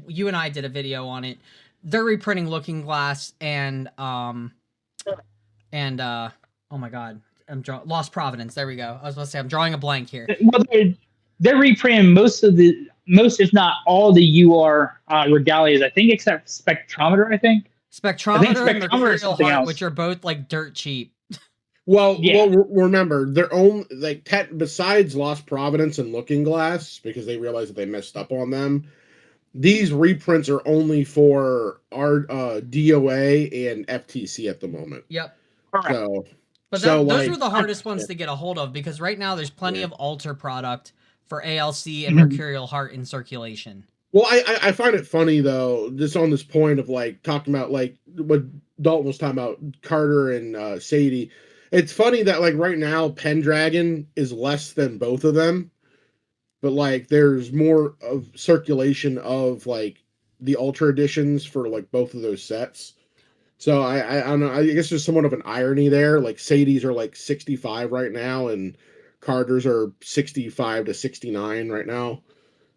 you and I did a video on it. They're reprinting Looking Glass and oh my God, Lost Providence. There we go. I was about to say I'm drawing a blank here. Well, they're reprinting most, if not all, the UR regalias, I think, except Spectrometer, I think. Spectrometer and Mercurial Heart, which are both like dirt cheap. Well, remember, their own, like, besides Lost Providence and Looking Glass, because they realized that they messed up on them, these reprints are only for our DOA and FTC at the moment. Yep. So, those were the hardest ones to get a hold of, because right now there's plenty of altar product for ALC and Mercurial Heart in circulation. Well, I find it funny, though, just on this point of, like, talking about, like, what Dalton was talking about, Carter and Sadie. It's funny that, like, right now, Pendragon is less than both of them. But, like, there's more of circulation of, like, the Ultra editions for, like, both of those sets. So, I don't know. I guess there's somewhat of an irony there. Like, Sadie's are, like, 65 right now, and Carter's are 65 to 69 right now.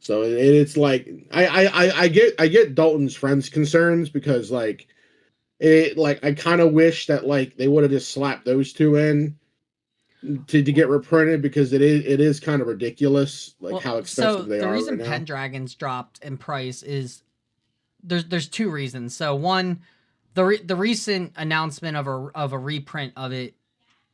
So it's like I get Dalton's friends' concerns, because like I kind of wish that like they would have just slapped those two in to get reprinted, because it is kind of ridiculous how expensive they are. The reason right now. Pendragon's dropped in price is there's 2 reasons. So one, the recent announcement of a reprint of it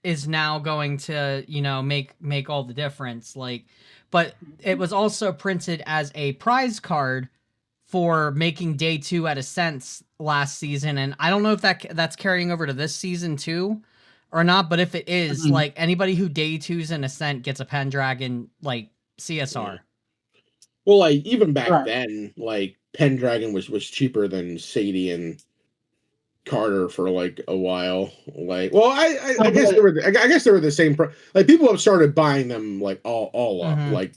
is now going to, you know, make all the difference. Like, but it was also printed as a prize card for making day 2 at Ascents last season, and I don't know if that's carrying over to this season too or not. But if it is, like, anybody who day 2s an Ascent gets a Pendragon like CSR. Well, like, even back then, like, Pendragon was cheaper than Sadie and Carter for like a while. Like, well, I guess they were the same like, people have started buying them like all up. Like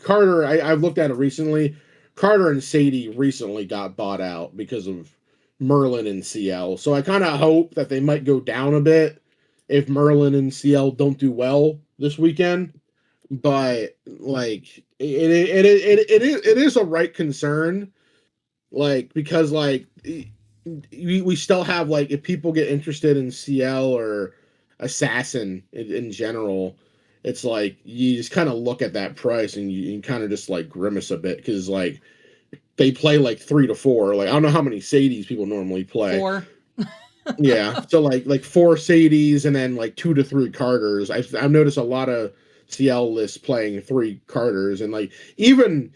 Carter, I've looked at it recently. Carter and Sadie recently got bought out because of Merlin and CL. So I kind of hope that they might go down a bit if Merlin and CL don't do well this weekend. But like it is a right concern, like, because like we still have, like, if people get interested in CL or Assassin in general, it's like you just kind of look at that price and you kind of just like grimace a bit, because like they play like 3 to 4. Like, I don't know how many Sadies people normally play. 4. Yeah, so like 4 Sadies and then like 2 to 3 Carters. I've noticed a lot of CL lists playing 3 Carters, and like even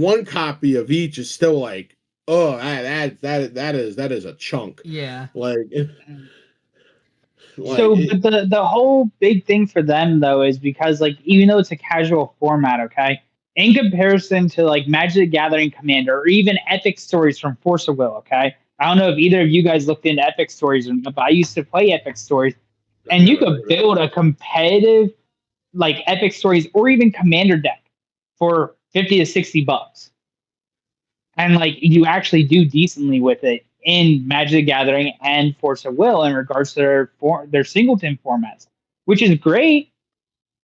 one copy of each is still like, oh, that is a chunk. Yeah. So, but the whole big thing for them though is because, like, even though it's a casual format, okay, in comparison to like Magic the Gathering Commander or even Epic Stories from Force of Will, okay, I don't know if either of you guys looked into Epic Stories or not, but I used to play Epic Stories, and you could build a competitive like Epic Stories or even Commander deck for $50 to $60. And like, you actually do decently with it in Magic the Gathering and Force of Will in regards to their singleton formats, which is great.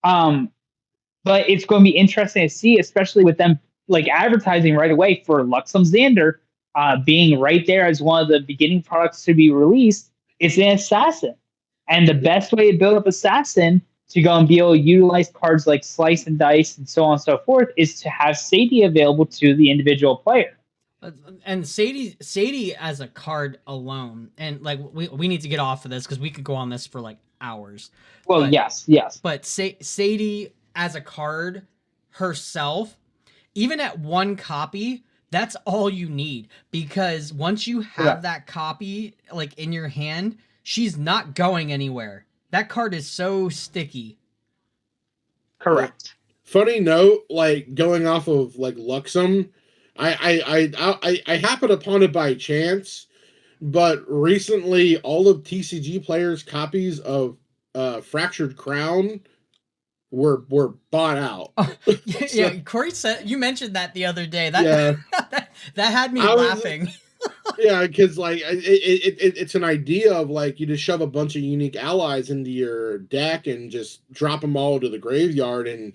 But it's going to be interesting to see, especially with them like advertising right away for Luxem Xander being right there as one of the beginning products to be released. It's an assassin, and the best way to build up assassin to go and be able to utilize cards like Slice and Dice and so on and so forth is to have Sadie available to the individual player. And Sadie as a card alone, and like we need to get off of this because we could go on this for like hours. Well, but, yes. But Sadie as a card herself, even at one copy, that's all you need, because once you have that copy like in your hand, she's not going anywhere. That card is so sticky. Correct. Funny note, like going off of like Luxem, I happened upon it by chance, but recently all of TCG players' copies of Fractured Crown were bought out. Yeah, Corey said you mentioned that the other day. That that had me laughing. Yeah, because like it's an idea of like you just shove a bunch of unique allies into your deck and just drop them all to the graveyard, and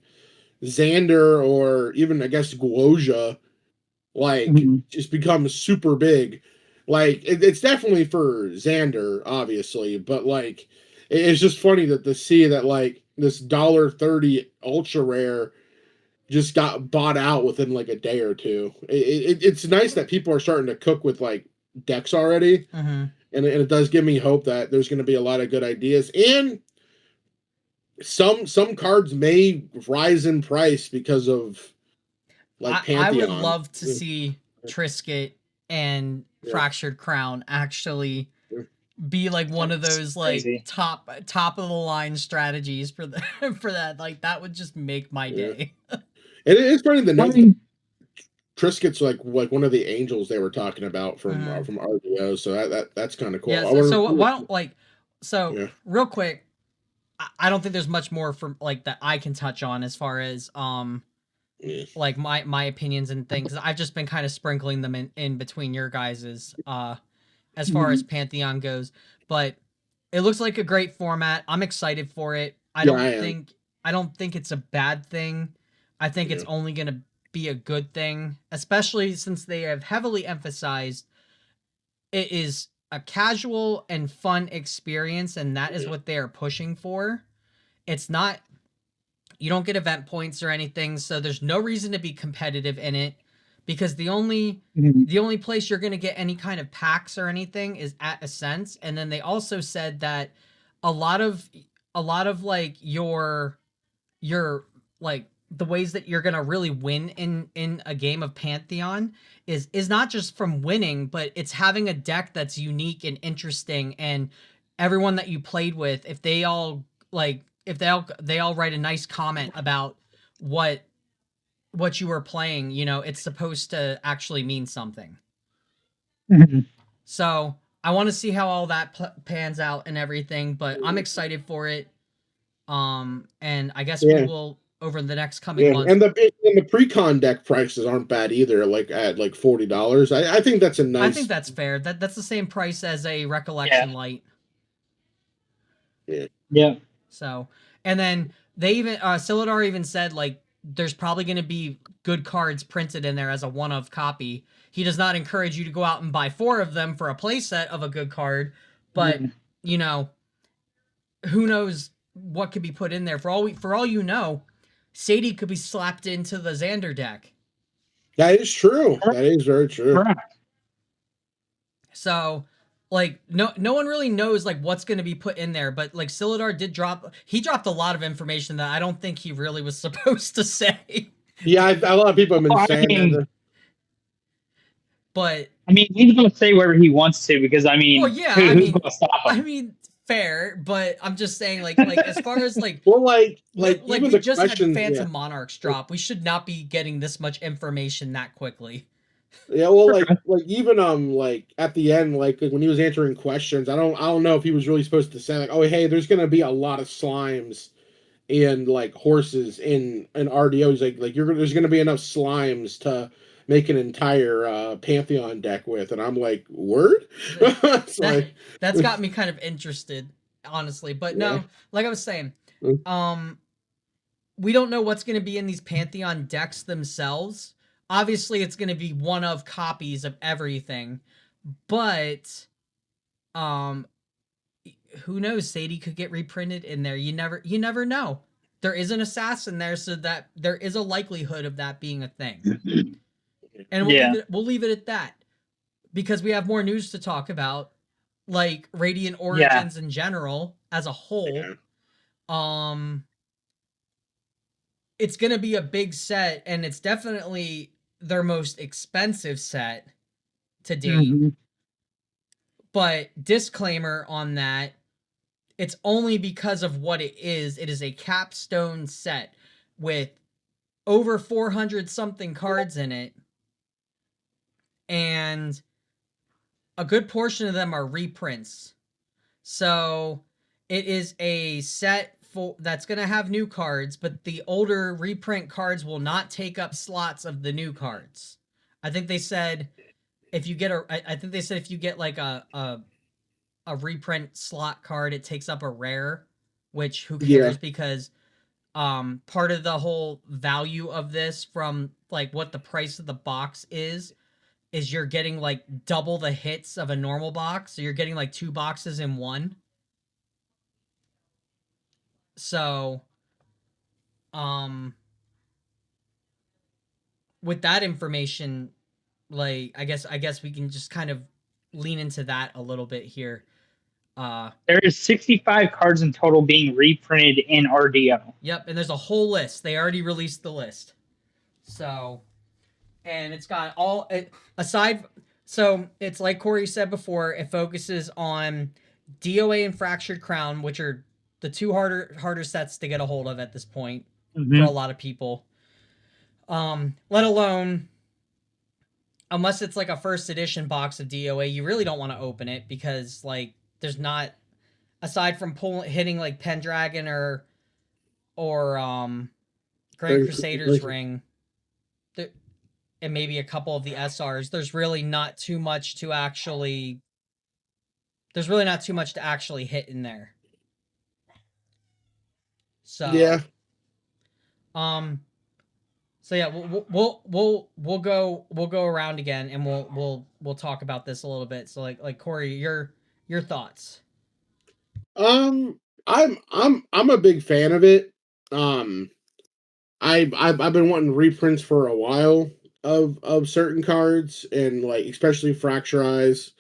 Xander or even I guess Guoja like just becomes super big. Like it's definitely for Xander, obviously, but like it's just funny to see that like this $1.30 ultra rare just got bought out within like a day or two. It's nice that people are starting to cook with like decks already, and it does give me hope that there's going to be a lot of good ideas, and some cards may rise in price because of like Pantheon. I would love to see Trisket and Fractured Crown actually be like one of those like top of the line strategies for the for that. Like that would just make my day. It is funny the note Trisket's like one of the angels they were talking about from RDO, so that's kind of cool. Yeah, so why don't real quick, I don't think there's much more from like that I can touch on as far as like my opinions and things. I've just been kind of sprinkling them in between your guys's as far as Pantheon goes, but it looks like a great format. I'm excited for it. I don't think it's a bad thing. I think it's only going to be a good thing, especially since they have heavily emphasized it is a casual and fun experience, and that is what they are pushing for. It's not, you don't get event points or anything, so there's no reason to be competitive in it, because the only place you're going to get any kind of packs or anything is at Ascents. And then they also said that a lot of like your like the ways that you're gonna really win in a game of Pantheon is not just from winning, but it's having a deck that's unique and interesting, and everyone that you played with, if they all write a nice comment about what you were playing, you know, it's supposed to actually mean something. So I want to see how all that pans out and everything, but I'm excited for it. And I guess we will over the next coming months. And the pre-con deck prices aren't bad either, like at like $40. I think that's a nice. I think that's fair. That's the same price as a Recollection Light. Yeah. So, and then they even Silidar even said like there's probably going to be good cards printed in there as a one-of copy. He does not encourage you to go out and buy 4 of them for a playset of a good card, but you know, who knows what could be put in there? For all you know, Sadie could be slapped into the Xander deck. That is true. That is very true. So, like, no one really knows like what's going to be put in there, but like Silidar dropped a lot of information that I don't think he really was supposed to say. Yeah, a lot of people have been saying that. But I mean, he's going to say whatever he wants to, because I mean, who's going to stop him? I mean, fair, but I'm just saying, like as far as like, well, like we just had Phantom Monarchs drop. We should not be getting this much information that quickly. Yeah, well, like even like at the end, like when he was answering questions, I don't know if he was really supposed to say like, oh hey, there's gonna be a lot of slimes and like horses in RDO. He's like there's gonna be enough slimes to make an entire Pantheon deck with, and I'm like, word? That's got me kind of interested, honestly. But no, like I was saying, we don't know what's going to be in these Pantheon decks themselves. Obviously, it's going to be one of copies of everything, but who knows? Sadie could get reprinted in there. You never know. There is an assassin there, so that there is a likelihood of that being a thing. And we'll leave it at that, because we have more news to talk about, like Radiant Origins in general as a whole. It's gonna be a big set, and it's definitely their most expensive set to date. But disclaimer on that, it's only because of what it is. It is a capstone set with over 400 something cards in it, and a good portion of them are reprints. So it is a set that's going to have new cards, but the older reprint cards will not take up slots of the new cards. I think they said if you get like a reprint slot card, it takes up a rare, which who cares, because part of the whole value of this, from like what the price of the box is you're getting like double the hits of a normal box. So you're getting like 2 boxes in one. So with that information, like I guess we can just kind of lean into that a little bit here. There is 65 cards in total being reprinted in RDO. Yep, and there's a whole list. They already released the list. So, and it's got all aside. So it's like Corey said before. It focuses on DOA and Fractured Crown, which are the 2 harder sets to get a hold of at this point for a lot of people. Let alone, unless it's like a first edition box of DOA, you really don't want to open it, because like there's not, aside from hitting like Pendragon or Grand Crusader's Ring, and maybe a couple of the SRs, there's really not too much to actually hit in there. So yeah. So yeah, we'll go around again, and we'll talk about this a little bit. So like Corey, your thoughts. I'm a big fan of it. I've been wanting reprints for a while of certain cards, and like especially Fracture Eyes,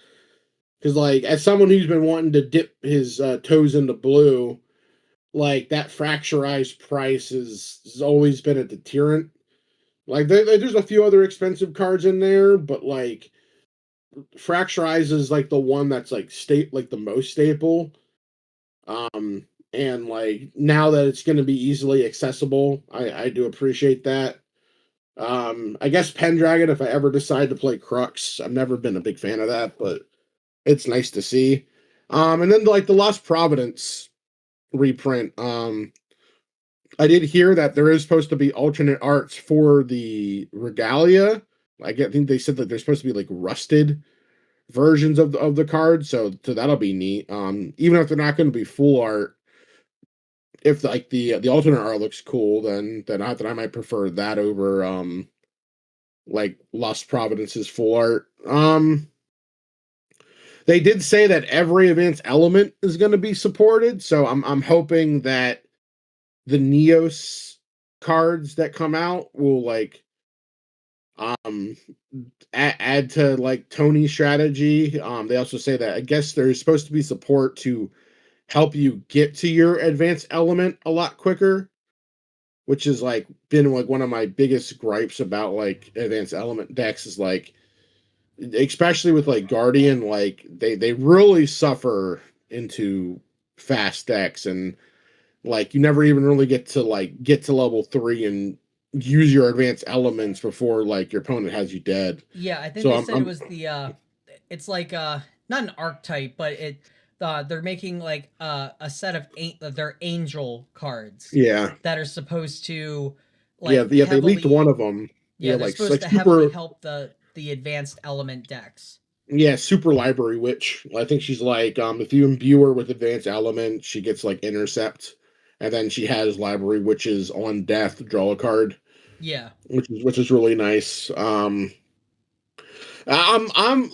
because like as someone who's been wanting to dip his toes into blue, like that Fracture Eyes price has always been a deterrent. Like there's a few other expensive cards in there, but like Fracture Eyes is like the one that's like the most staple. And like now that it's going to be easily accessible, I do appreciate that. I guess Pendragon, if I ever decide to play Crux, I've never been a big fan of that, but it's nice to see. And then like the Lost Providence reprint. I did hear that there is supposed to be alternate arts for the Regalia. I think they said that there's supposed to be like rusted versions of the card, so that'll be neat. Even if they're not going to be full art, if like the alternate art looks cool, then I might prefer that over like Lost Providence's full art. They did say that every advanced element is going to be supported, so I'm hoping that the Neos cards that come out will like add to like Tony's strategy. They also say that I guess there's supposed to be support to help you get to your advanced element a lot quicker, which is like been like one of my biggest gripes about like advanced element decks, is like, especially with like Guardian, like they really suffer into fast decks, and like you never even really get to level 3 and use your advanced elements before like your opponent has you dead. Yeah, I think so they said it was the it's like not an archetype, but they're making like a set of their angel cards. Yeah. That are supposed to like heavily, they leaked one of them. Yeah, they're supposed to heavily help the advanced element decks. Yeah, Super Library Witch. I think she's like if you imbue her with advanced element, she gets like intercept and then she has library, which is on death, draw a card. Yeah. Which is really nice. I'm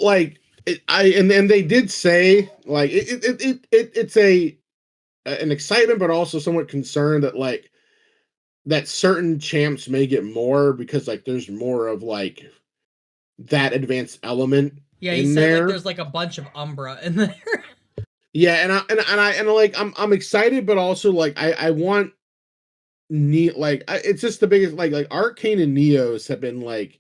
like and they did say like it's an excitement, but also somewhat concerned that like that certain champs may get more because like there's more of like that advanced element Yeah, he in said there. like there's like a bunch of Umbra in there. Yeah, and like I'm excited, but also like I want it's just the biggest like Arcane and Neos have been like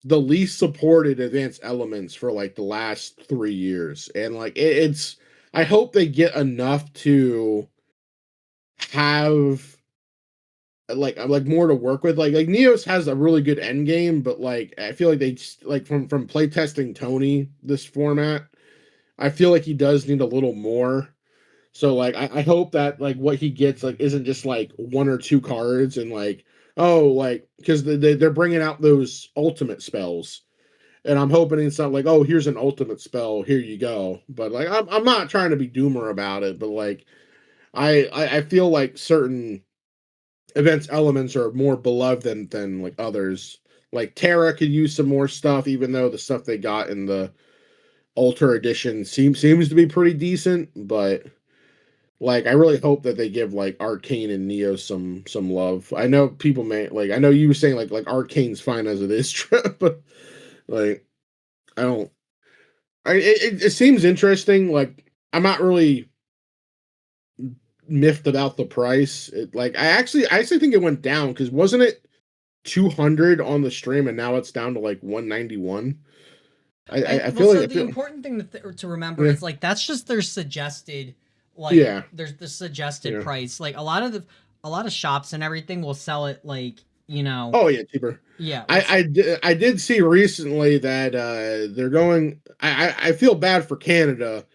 the least supported advanced elements for like the last 3 years, and like it's I hope they get enough to have like more to work with. Like Neos has a really good end game, but like I feel like they just, like from playtesting Tony this format, I feel like he does need a little more. So like I hope that like what he gets like isn't just like one or two cards and like oh like because they're bringing out those ultimate spells. And I'm hoping it's not like, oh, here's an ultimate spell, here you go. But like, I'm not trying to be doomer about it, but like, I feel like certain events elements are more beloved than like others. Like Terra could use some more stuff, even though the stuff they got in the Alter Edition seems to be pretty decent. But like, I really hope that they give like Arcane and Neo some love. I know people may like, I know you were saying like Arcane's fine as it is, but like, I don't. It seems interesting. Like I'm not really miffed about the price. I actually think it went down because wasn't it 200 on the stream and now it's down to like 191. I feel like the important thing to remember yeah. is like that's just their suggested there's the suggested price. Like a lot of shops and everything will sell it like oh yeah, cheaper. Yeah. I did see recently that they're going. I feel bad for Canada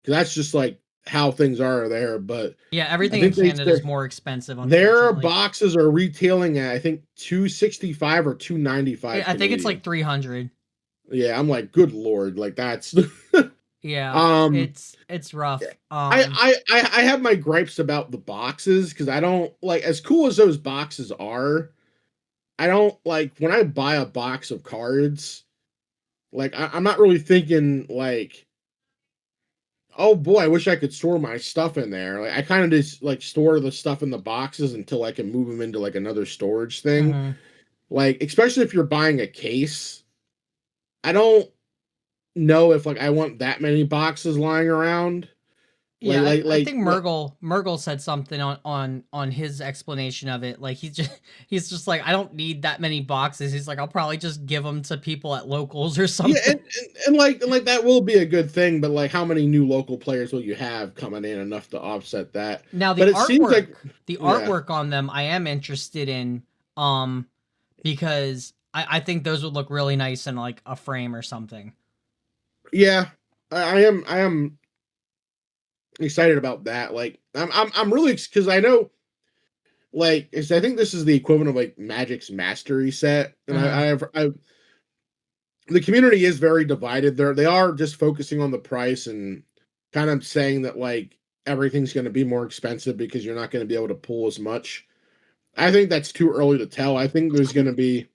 because that's just like how things are there. But yeah, everything in Canada is more expensive. Their boxes are retailing at I think 265 or 295. I think it's like 300. Yeah, I'm like, good lord, like that's. Yeah, it's rough. I have my gripes about the boxes because I don't like as cool as those boxes are. I don't like when I buy a box of cards, like I'm not really thinking like, oh boy, I wish I could store my stuff in there. Like I kind of just like store the stuff in the boxes until I can move them into like another storage thing. Mm-hmm. Like especially if you're buying a case, I don't know if like I want that many boxes lying around. Yeah, I think Murgle said something on his explanation of it. Like he's just like, I don't need that many boxes. He's like, I'll probably just give them to people at locals or something. Yeah, and like that will be a good thing, but like how many new local players will you have coming in enough to offset that? Now the artwork on them I am interested in, because I think those would look really nice in like a frame or something. Yeah, I am excited about that. Like I'm really because I know like I think this is the equivalent of like Magic's Mastery set, and I've the community is very divided. They are just focusing on the price and kind of saying that like everything's going to be more expensive because you're not going to be able to pull as much. I think that's too early to tell. I think there's going to be,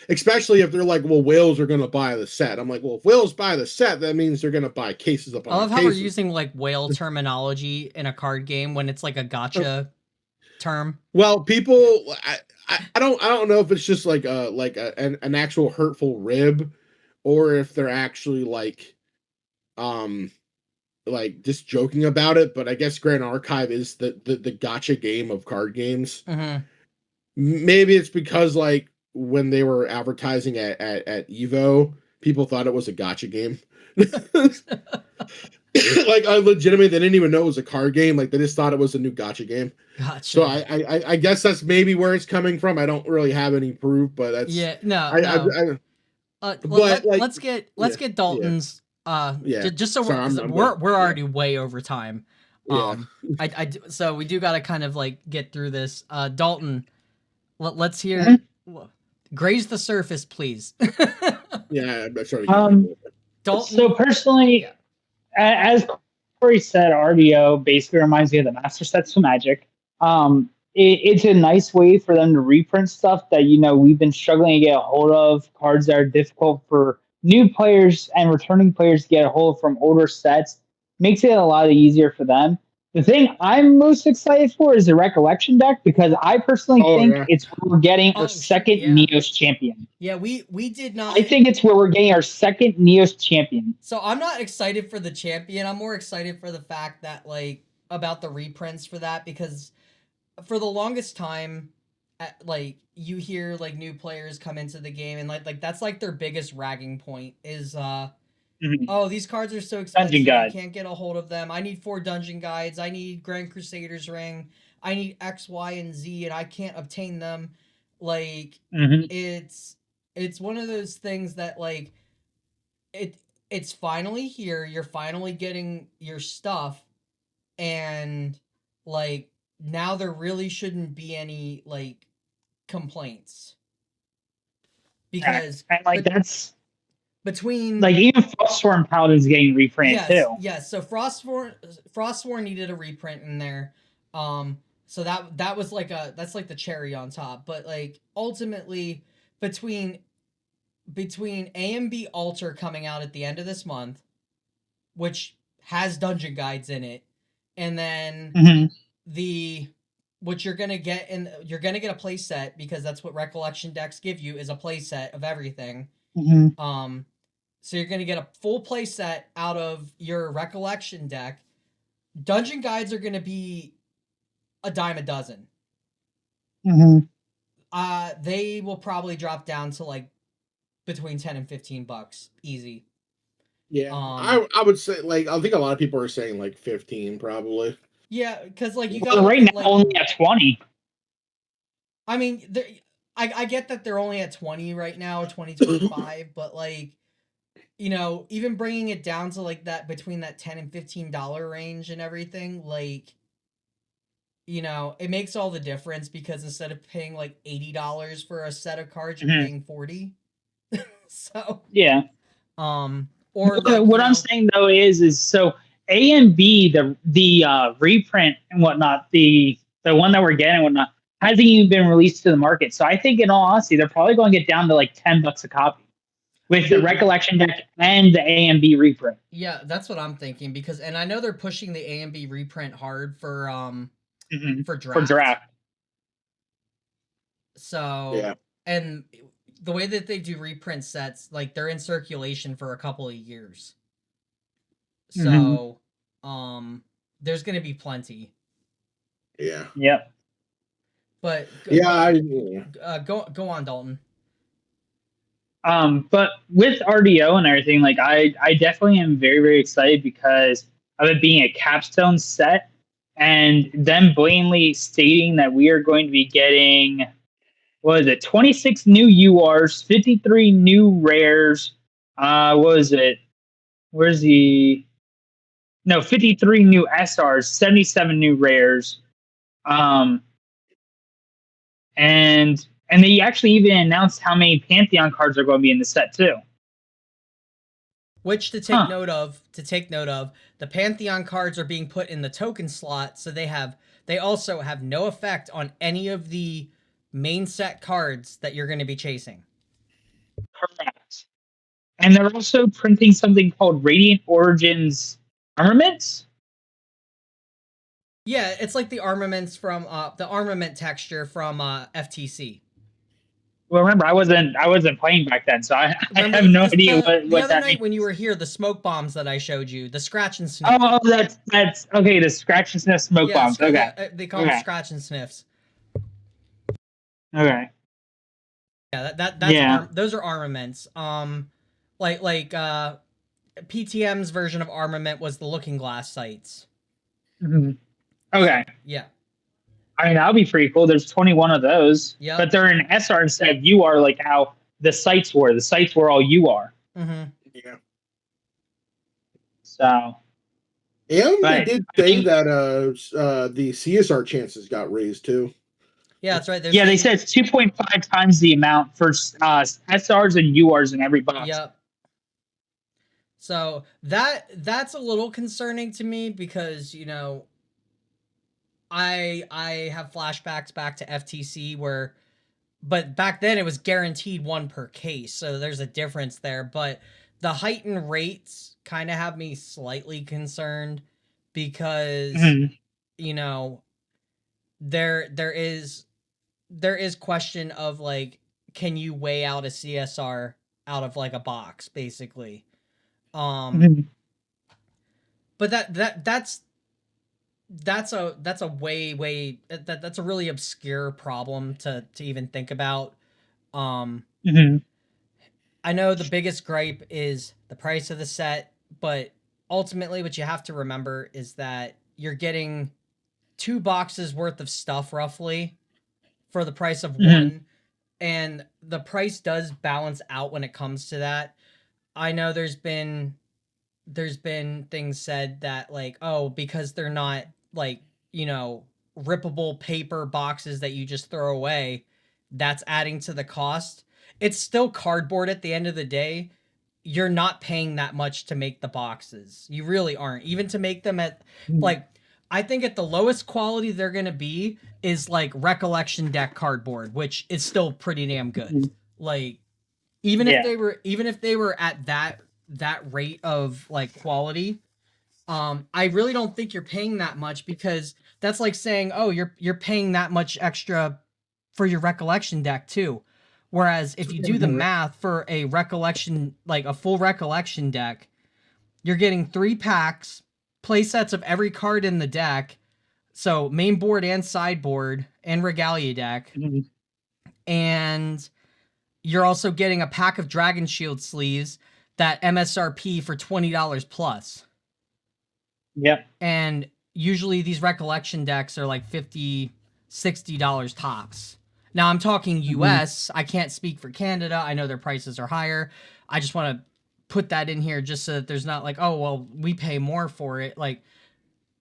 especially if they're like, well, whales are going to buy the set. I'm like, well, if whales buy the set, that means they're going to buy cases upon cases. I love how we're using like whale terminology in a card game when it's like a gotcha term. Well, people, I don't know if it's just like an actual hurtful rib, or if they're actually like just joking about it. But I guess Grandarchive is the gotcha game of card games. Mm-hmm. Maybe it's because like when they were advertising at Evo, people thought it was a gotcha game. Like I legitimately, they didn't even know it was a card game. Like they just thought it was a new gotcha game. Gotcha. So I guess that's maybe where it's coming from. I don't really have any proof, but that's let's get Dalton's. Just so we're already way over time. So we do got to kind of like get through this. Dalton, let's hear. Graze the surface, please. Yeah, that's right. Dalton. So personally, as Corey said, RDO basically reminds me of the Master Sets for Magic. It's a nice way for them to reprint stuff that we've been struggling to get a hold of. Cards that are difficult for new players and returning players to get a hold of from older sets. Makes it a lot easier for them. The thing I'm most excited for is the Recollection deck because I personally think it's where we're getting our second Neos champion. Yeah, we did not. I think it's where we're getting our second Neos champion. So I'm not excited for the champion. I'm more excited for the fact that about the reprints for that because for the longest time, you hear new players come into the game and like that's their biggest ragging point is oh, these cards are so expensive. I can't get a hold of them. I need 4 dungeon guides. I need Grand Crusader's Ring. I need X, Y, and Z, and I can't obtain them. It's one of those things that it's finally here. You're finally getting your stuff, and now there really shouldn't be any complaints because and that's. Between even Frostborn Paladin's getting reprinted too. Yes, so Frostborn needed a reprint in there. So that was that's the cherry on top. But ultimately between A and B Altar coming out at the end of this month, which has dungeon guides in it, and then what you're gonna get you're gonna get a play set because that's what Recollection decks give you is a play set of everything. So you're going to get a full play set out of your Recollection deck. Dungeon guides are going to be a dime a dozen. They will probably drop down to between $10 and $15 easy. Yeah, I would say I think a lot of people are saying 15 probably. Yeah, because you got right now only at 20. I mean, I get that they're only at 20 right now, 20-25, but even bringing it down to that between that $10 and $15 range and everything, it makes all the difference because instead of paying $80 for a set of cards, you're paying $40. So yeah. Or what I'm saying though is so A and B the reprint and whatnot, the one that we're getting and whatnot hasn't even been released to the market. So I think in all honesty, they're probably going to get down to $10 a copy. With the Recollection deck and the A and B reprint. Yeah, that's what I'm thinking and I know they're pushing the A and B reprint hard for draft. For draft. So yeah. And the way that they do reprint sets, they're in circulation for a couple of years. So there's gonna be plenty. Yeah. Yep. But go on, Dalton. But with RDO and everything, I definitely am very, very excited because of it being a capstone set and them blatantly stating that we are going to be getting, 26 new URs, 53 new rares. 53 new SRs, 77 new rares. And they actually even announced how many Pantheon cards are going to be in the set too. Which to take note of, the Pantheon cards are being put in the token slot, so they also have no effect on any of the main set cards that you're going to be chasing. Correct. And they're also printing something called Radiant Origins Armaments. Yeah, it's like the armaments from the armament texture from FTC. Well, remember, I wasn't playing back then, so I have no idea what the other that night means. When you were here, the smoke bombs that I showed you, the scratch and sniff. Oh, that's okay. The scratch and sniff smoke bombs. Okay, they call them scratch and sniffs. Okay. Yeah, that's those are armaments. PTM's version of armament was the Looking Glass sights. Mm-hmm. Okay. Yeah. I mean, that'll be pretty cool. There's 21 of those. Yeah. But they're in SR instead of UR, like how the sites were. The sites were all UR. Mm-hmm. Yeah. So. And they did say that the CSR chances got raised too. Yeah, that's right. They said it's 2.5 times the amount for SRs and URs in every box. Yep. So that's a little concerning to me because, you know, I have flashbacks back to FTC where, but back then it was guaranteed one per case, so there's a difference there. But the heightened rates kind of have me slightly concerned because, Mhm. you know, there is question of like, can you weigh out a CSR out of like a box basically. Mhm. But that's a way that's a really obscure problem to even think about. um Mhm. I know the biggest gripe is the price of the set, but ultimately what you have to remember is that you're getting 2 boxes worth of stuff roughly for the price of Mhm. one, and the price does balance out when it comes to that. I know there's been things said that like, oh, because they're not like, you know, rippable paper boxes that you just throw away, that's adding to the cost. It's still cardboard at the end of the day. You're not paying that much to make the boxes. You really aren't. Even to make them at Mhm. like, I think at the lowest quality they're going to be is like recollection deck cardboard, which is still pretty damn good. Mhm. Like, even if Yeah. they were at that rate of like quality, I really don't think you're paying that much, because that's like saying, oh, you're paying that much extra for your recollection deck too. Whereas if you do the Mhm. math for a recollection, like a full recollection deck, you're getting 3 packs, play sets of every card in the deck, so main board and sideboard and regalia deck, Mhm. and you're also getting a pack of Dragon Shield sleeves that MSRP for $20 plus. Yep. And usually these recollection decks are like $50, $60 tops. Now I'm talking Mhm. US. I can't speak for Canada. I know their prices are higher. I just want to put that in here just so that there's not like, oh, well, we pay more for it. Like,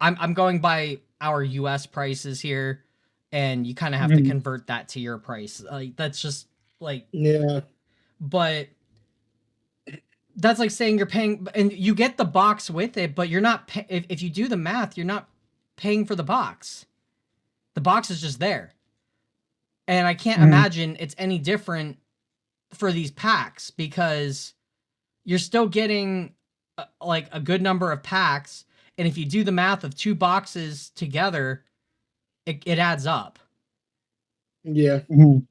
I'm going by our US prices here, and you kind of have to Mhm. convert that to your price. Like, that's just like, Yeah. but that's like saying you're paying and you get the box with it, but you're not if you do the math, you're not paying for the box. The box is just there. And I can't Mhm. imagine it's any different for these packs, because you're still getting like a good number of packs, and if you do the math of 2 boxes together, it adds up. Yeah. Mhm.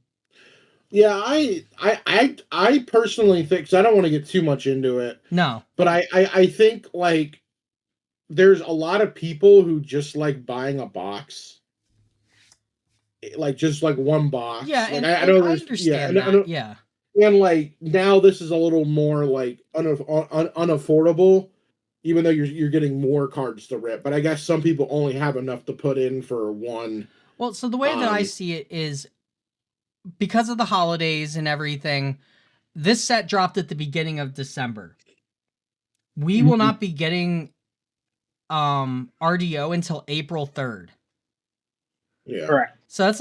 Yeah, I personally think, 'cause I don't want to get too much into it, No. but I think like there's a lot of people who just like buying a box, like just like one Yeah, box. Like and I and know I there's, yeah, understand I that. know, Yeah. and like now this is a little more like unaffordable, even though you're getting more cards to rip. But I guess some people only have enough to put in for one. Well, so the way that I Um, see it is, because of the holidays and everything, this set dropped at the beginning of December. We will Mhm. not be getting RDO until April 3rd. yeah, Correct. So that's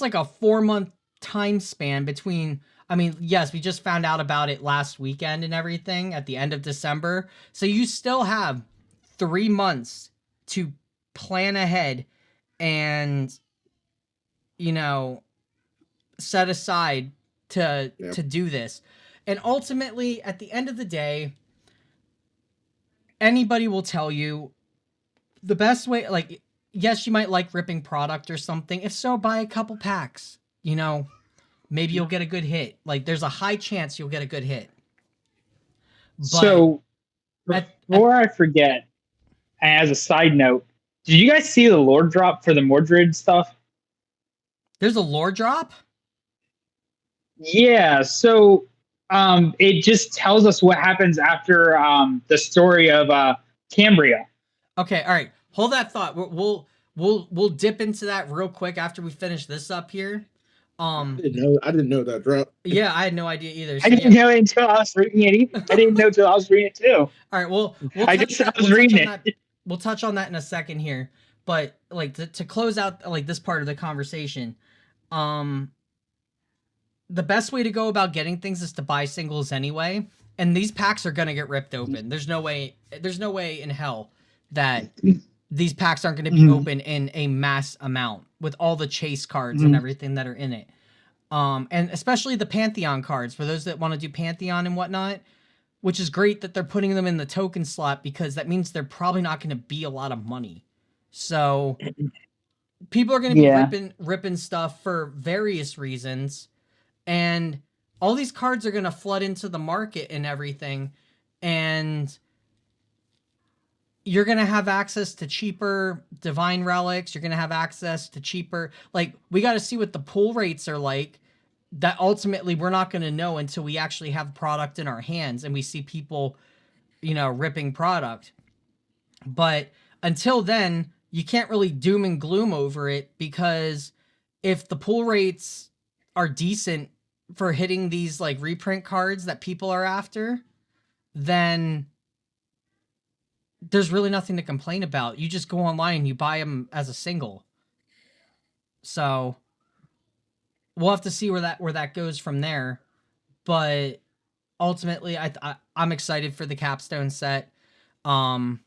like a 4-month time span between, I mean, yes, we just found out about it last weekend and everything at the end of December. So you still have 3 months to plan ahead and, you know, set aside yeah, to do this. And ultimately, at the end of the day, anybody will tell you the best way, like, yes, you might like ripping product or something. If so, buy a couple packs. You know, maybe you'll get a good hit. Like, there's a high chance you'll get a good hit. But So at before I forget, as a side note, did you guys see the lore drop for the Mordred stuff? there's a lore drop. Yeah. So it just tells us what happens after the story of Cambria. Okay, all right. Hold that thought. We'll dip into that real quick after we finish this up here. Um, I didn't know that drop. yeah, I had no idea either. I So didn't yeah. know it until I was reading it. I didn't know until I was reading it too. All right, we'll I touch just I that. was We'll touch reading on that. it. We'll touch on that in a second here. But like to close out like this part of the conversation, um, the best way to go about getting things is to buy singles anyway. and these packs are gonna get ripped open. There's no way in hell that these packs aren't going to be open in a mass amount with all the chase cards and everything that are in it. And especially the Pantheon cards for those that want to do Pantheon and whatnot, which is great that they're putting them in the token slot because that means they're probably not going to be a lot of money. So people are going to be ripping stuff for various reasons, and all these cards are going to flood into the market and everything, and you're going to have access to cheaper divine relics. You're going to have access to cheaper, like, we got to see what the pull rates are like. That ultimately we're not going to know until we actually have product in our hands and we see people, ripping product. But until then, you can't really doom and gloom over it, because if the pull rates are decent for hitting these like reprint cards that people are after, then there's really nothing to complain about. You just go online and you buy them as a single. So we'll have to see where that goes from there. But ultimately, I'm excited for the capstone set. I'm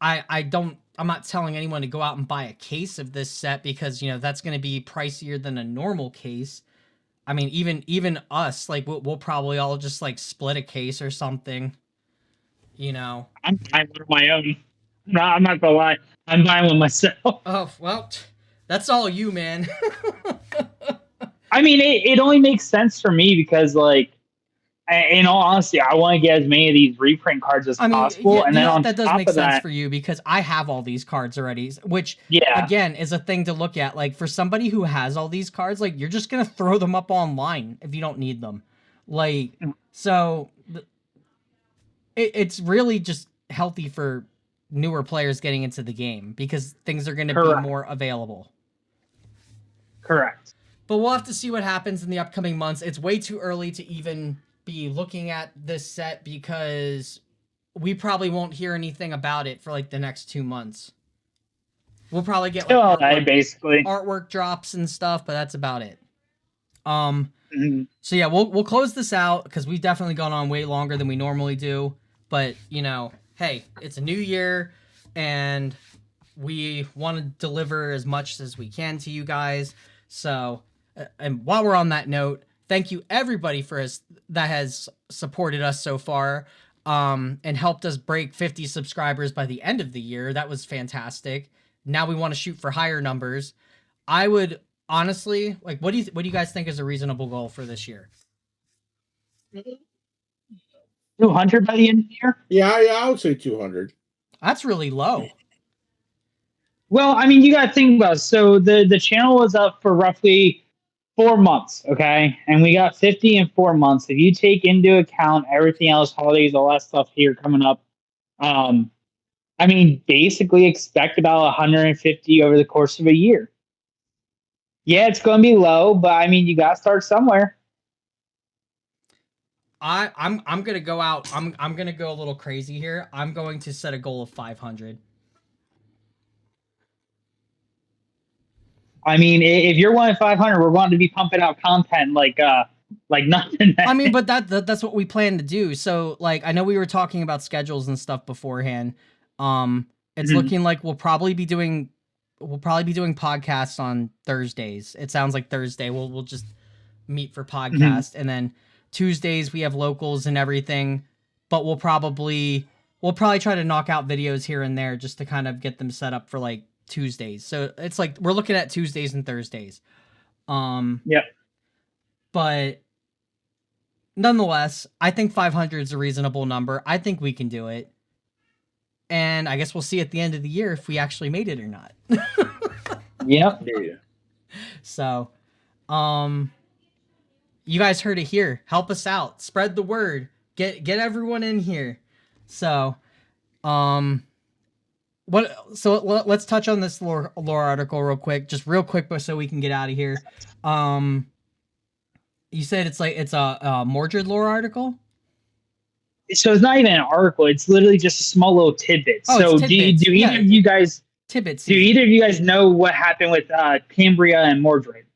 not telling anyone to go out and buy a case of this set, because that's going to be pricier than a normal case. I mean, even us, like, we'll probably all just like split a case or something. I'm buying one of my own. No, I'm not gonna lie. I'm buying one myself. Oh, well, that's all you, man. I mean, it only makes sense for me because, like, in all honesty, I want to get as many of these reprint cards as possible. Yeah, and then on that does top make of sense that, for you, because I have all these cards already, which, yeah, again, is a thing to look at. Like, for somebody who has all these cards, like, you're just going to throw them up online if you don't need them. Like, so it's really just healthy for newer players getting into the game, because things are going to be more available. Correct. But we'll have to see what happens in the upcoming months. It's way too early to even be looking at this set, because we probably won't hear anything about it for like the next 2 months. We'll probably get like basically artwork drops and stuff, but that's about it. So yeah, we'll close this out, because we've definitely gone on way longer than we normally do. But hey, it's a new year, and we want to deliver as much as we can to you guys. So, and while we're on that note, thank you everybody that has supported us so far, and helped us break 50 subscribers by the end of the year. That was fantastic. Now we want to shoot for higher numbers. I would honestly, like, what do you guys think is a reasonable goal for this year? 200 by the end of the year? Yeah, I would say 200. That's really low. Well, I mean, you got to think about it. So the channel was up for roughly 4 months, okay? And we got 50 in 4 months. If you take into account everything else, holidays, all that stuff here coming up, I mean, basically expect about 150 over the course of a year. Yeah, it's going to be low, but I mean, you got to start somewhere. I'm gonna go out. I'm gonna go a little crazy here. I'm going to set a goal of 500. I mean, if you're wanting 500, we're going to be pumping out content like nothing. I mean, but that's what we plan to do. So, like, I know we were talking about schedules and stuff beforehand. It's looking like we'll probably be doing podcasts on Thursdays. It sounds like Thursday we'll just meet for podcast, and then Tuesdays we have locals and everything. But we'll probably try to knock out videos here and there just to kind of get them set up for like Tuesdays. So it's like we're looking at Tuesdays and Thursdays. Yep. But nonetheless, I think 500 is a reasonable number. I think we can do it. And I guess we'll see at the end of the year if we actually made it or not. Yep. Yeah. So, you guys heard it here. Help us out. Spread the word. Get everyone in here. So, let's touch on this lore article real quick, just real quick, but so we can get out of here. You said it's a Mordred lore artical. So it's not even an article; it's literally just a small little tidbit. Oh, so tidbits. do either of you guys tidbits? Do either of you guys know what happened with Cambria and Mordred?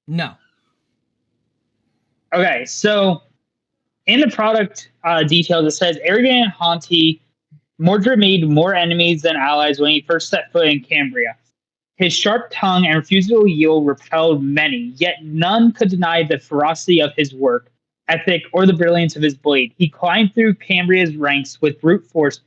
No. Okay, so in the product details, it says arrogant and haughty, Mordred made more enemies than allies when he first set foot in Cambria. His sharp tongue and refusal to yield repelled many, yet none could deny the ferocity of his work ethic or the brilliance of his blade. He climbed through Cambria's ranks with brute force,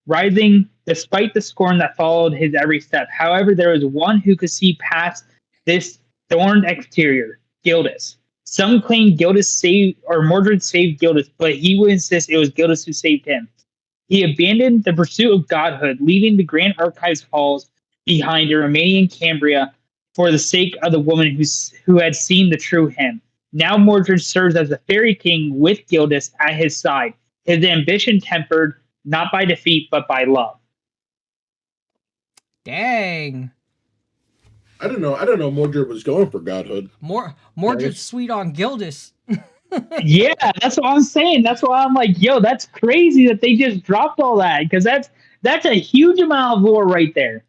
rising despite the scorn that followed his every step. However, there was one who could see past this thorned exterior, Gildas. Some claim Gildas saved, or Mordred saved Gildas, but he would insist it was Gildas who saved him. He abandoned the pursuit of godhood, leaving the Grand Archive's halls behind and remaining in Cambria for the sake of the woman who had seen the true him. Now Mordred serves as the fairy king with Gildas at his side, his ambition tempered not by defeat but by love. Dang. I don't know. Mordred was going for godhood. Mordred's sweet on Gildas. Yeah, that's what I'm saying. That's why I'm like, yo, that's crazy that they just dropped all that, because that's a huge amount of lore right there.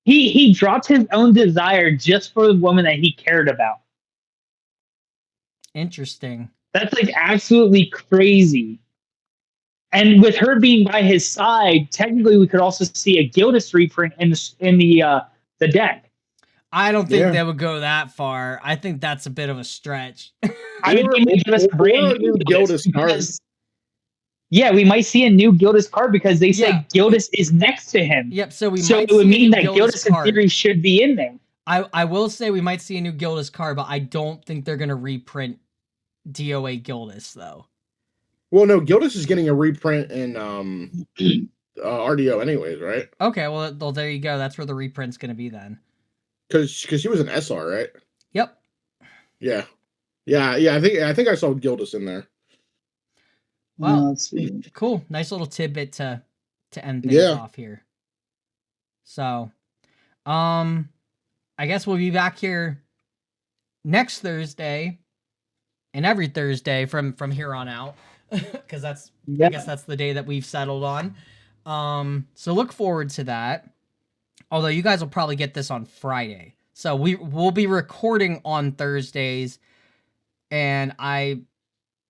He dropped his own desire just for the woman that he cared about. Interesting. That's like absolutely crazy. And with her being by his side, technically we could also see a Gildas reprint in the deck. I don't think they would go that far. I think that's a bit of a stretch. I would think give us a brand new Gildas card. Yeah, we might see a new Gildas card because they said Gildas is next to him. Yep. So it would mean that Gildas in theory should be in there. I will say we might see a new Gildas card, but I don't think they're gonna reprint DOA Gildas though. Well, no, Gildas is getting a reprint in RDO anyways, right? Okay, well there you go. That's where the reprint's gonna be then. Because she was an SR, right? Yep. Yeah. I think I saw Gildas in there. Well, let's see. Cool. Nice little tidbit to end things off here. So, I guess we'll be back here next Thursday and every Thursday from here on out, because I guess that's the day that we've settled on. So look forward to that. Although you guys will probably get this on Friday, so we'll be recording on Thursdays, and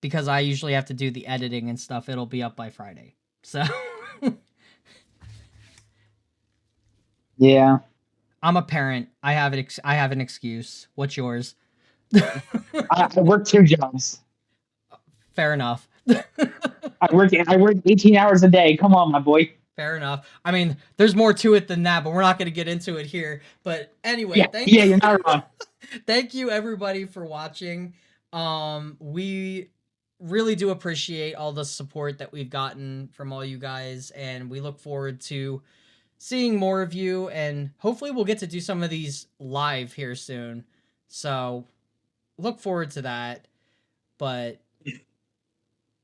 because I usually have to do the editing and stuff, it'll be up by Friday. So yeah, I'm a parent. I have an excuse. What's yours? I work 2 jobs. Fair enough. I work 18 hours a day. Come on, my boy. Fair enough. I mean, there's more to it than that, but we're not going to get into it here. But anyway, thank you. You're not wrong. Thank you everybody for watching. We really do appreciate all the support that we've gotten from all you guys, and we look forward to seeing more of you, and hopefully we'll get to do some of these live here soon. So look forward to that. But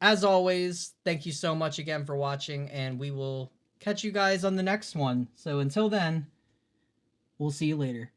as always, thank you so much again for watching, and we will catch you guys on the next one. So until then, we'll see you later.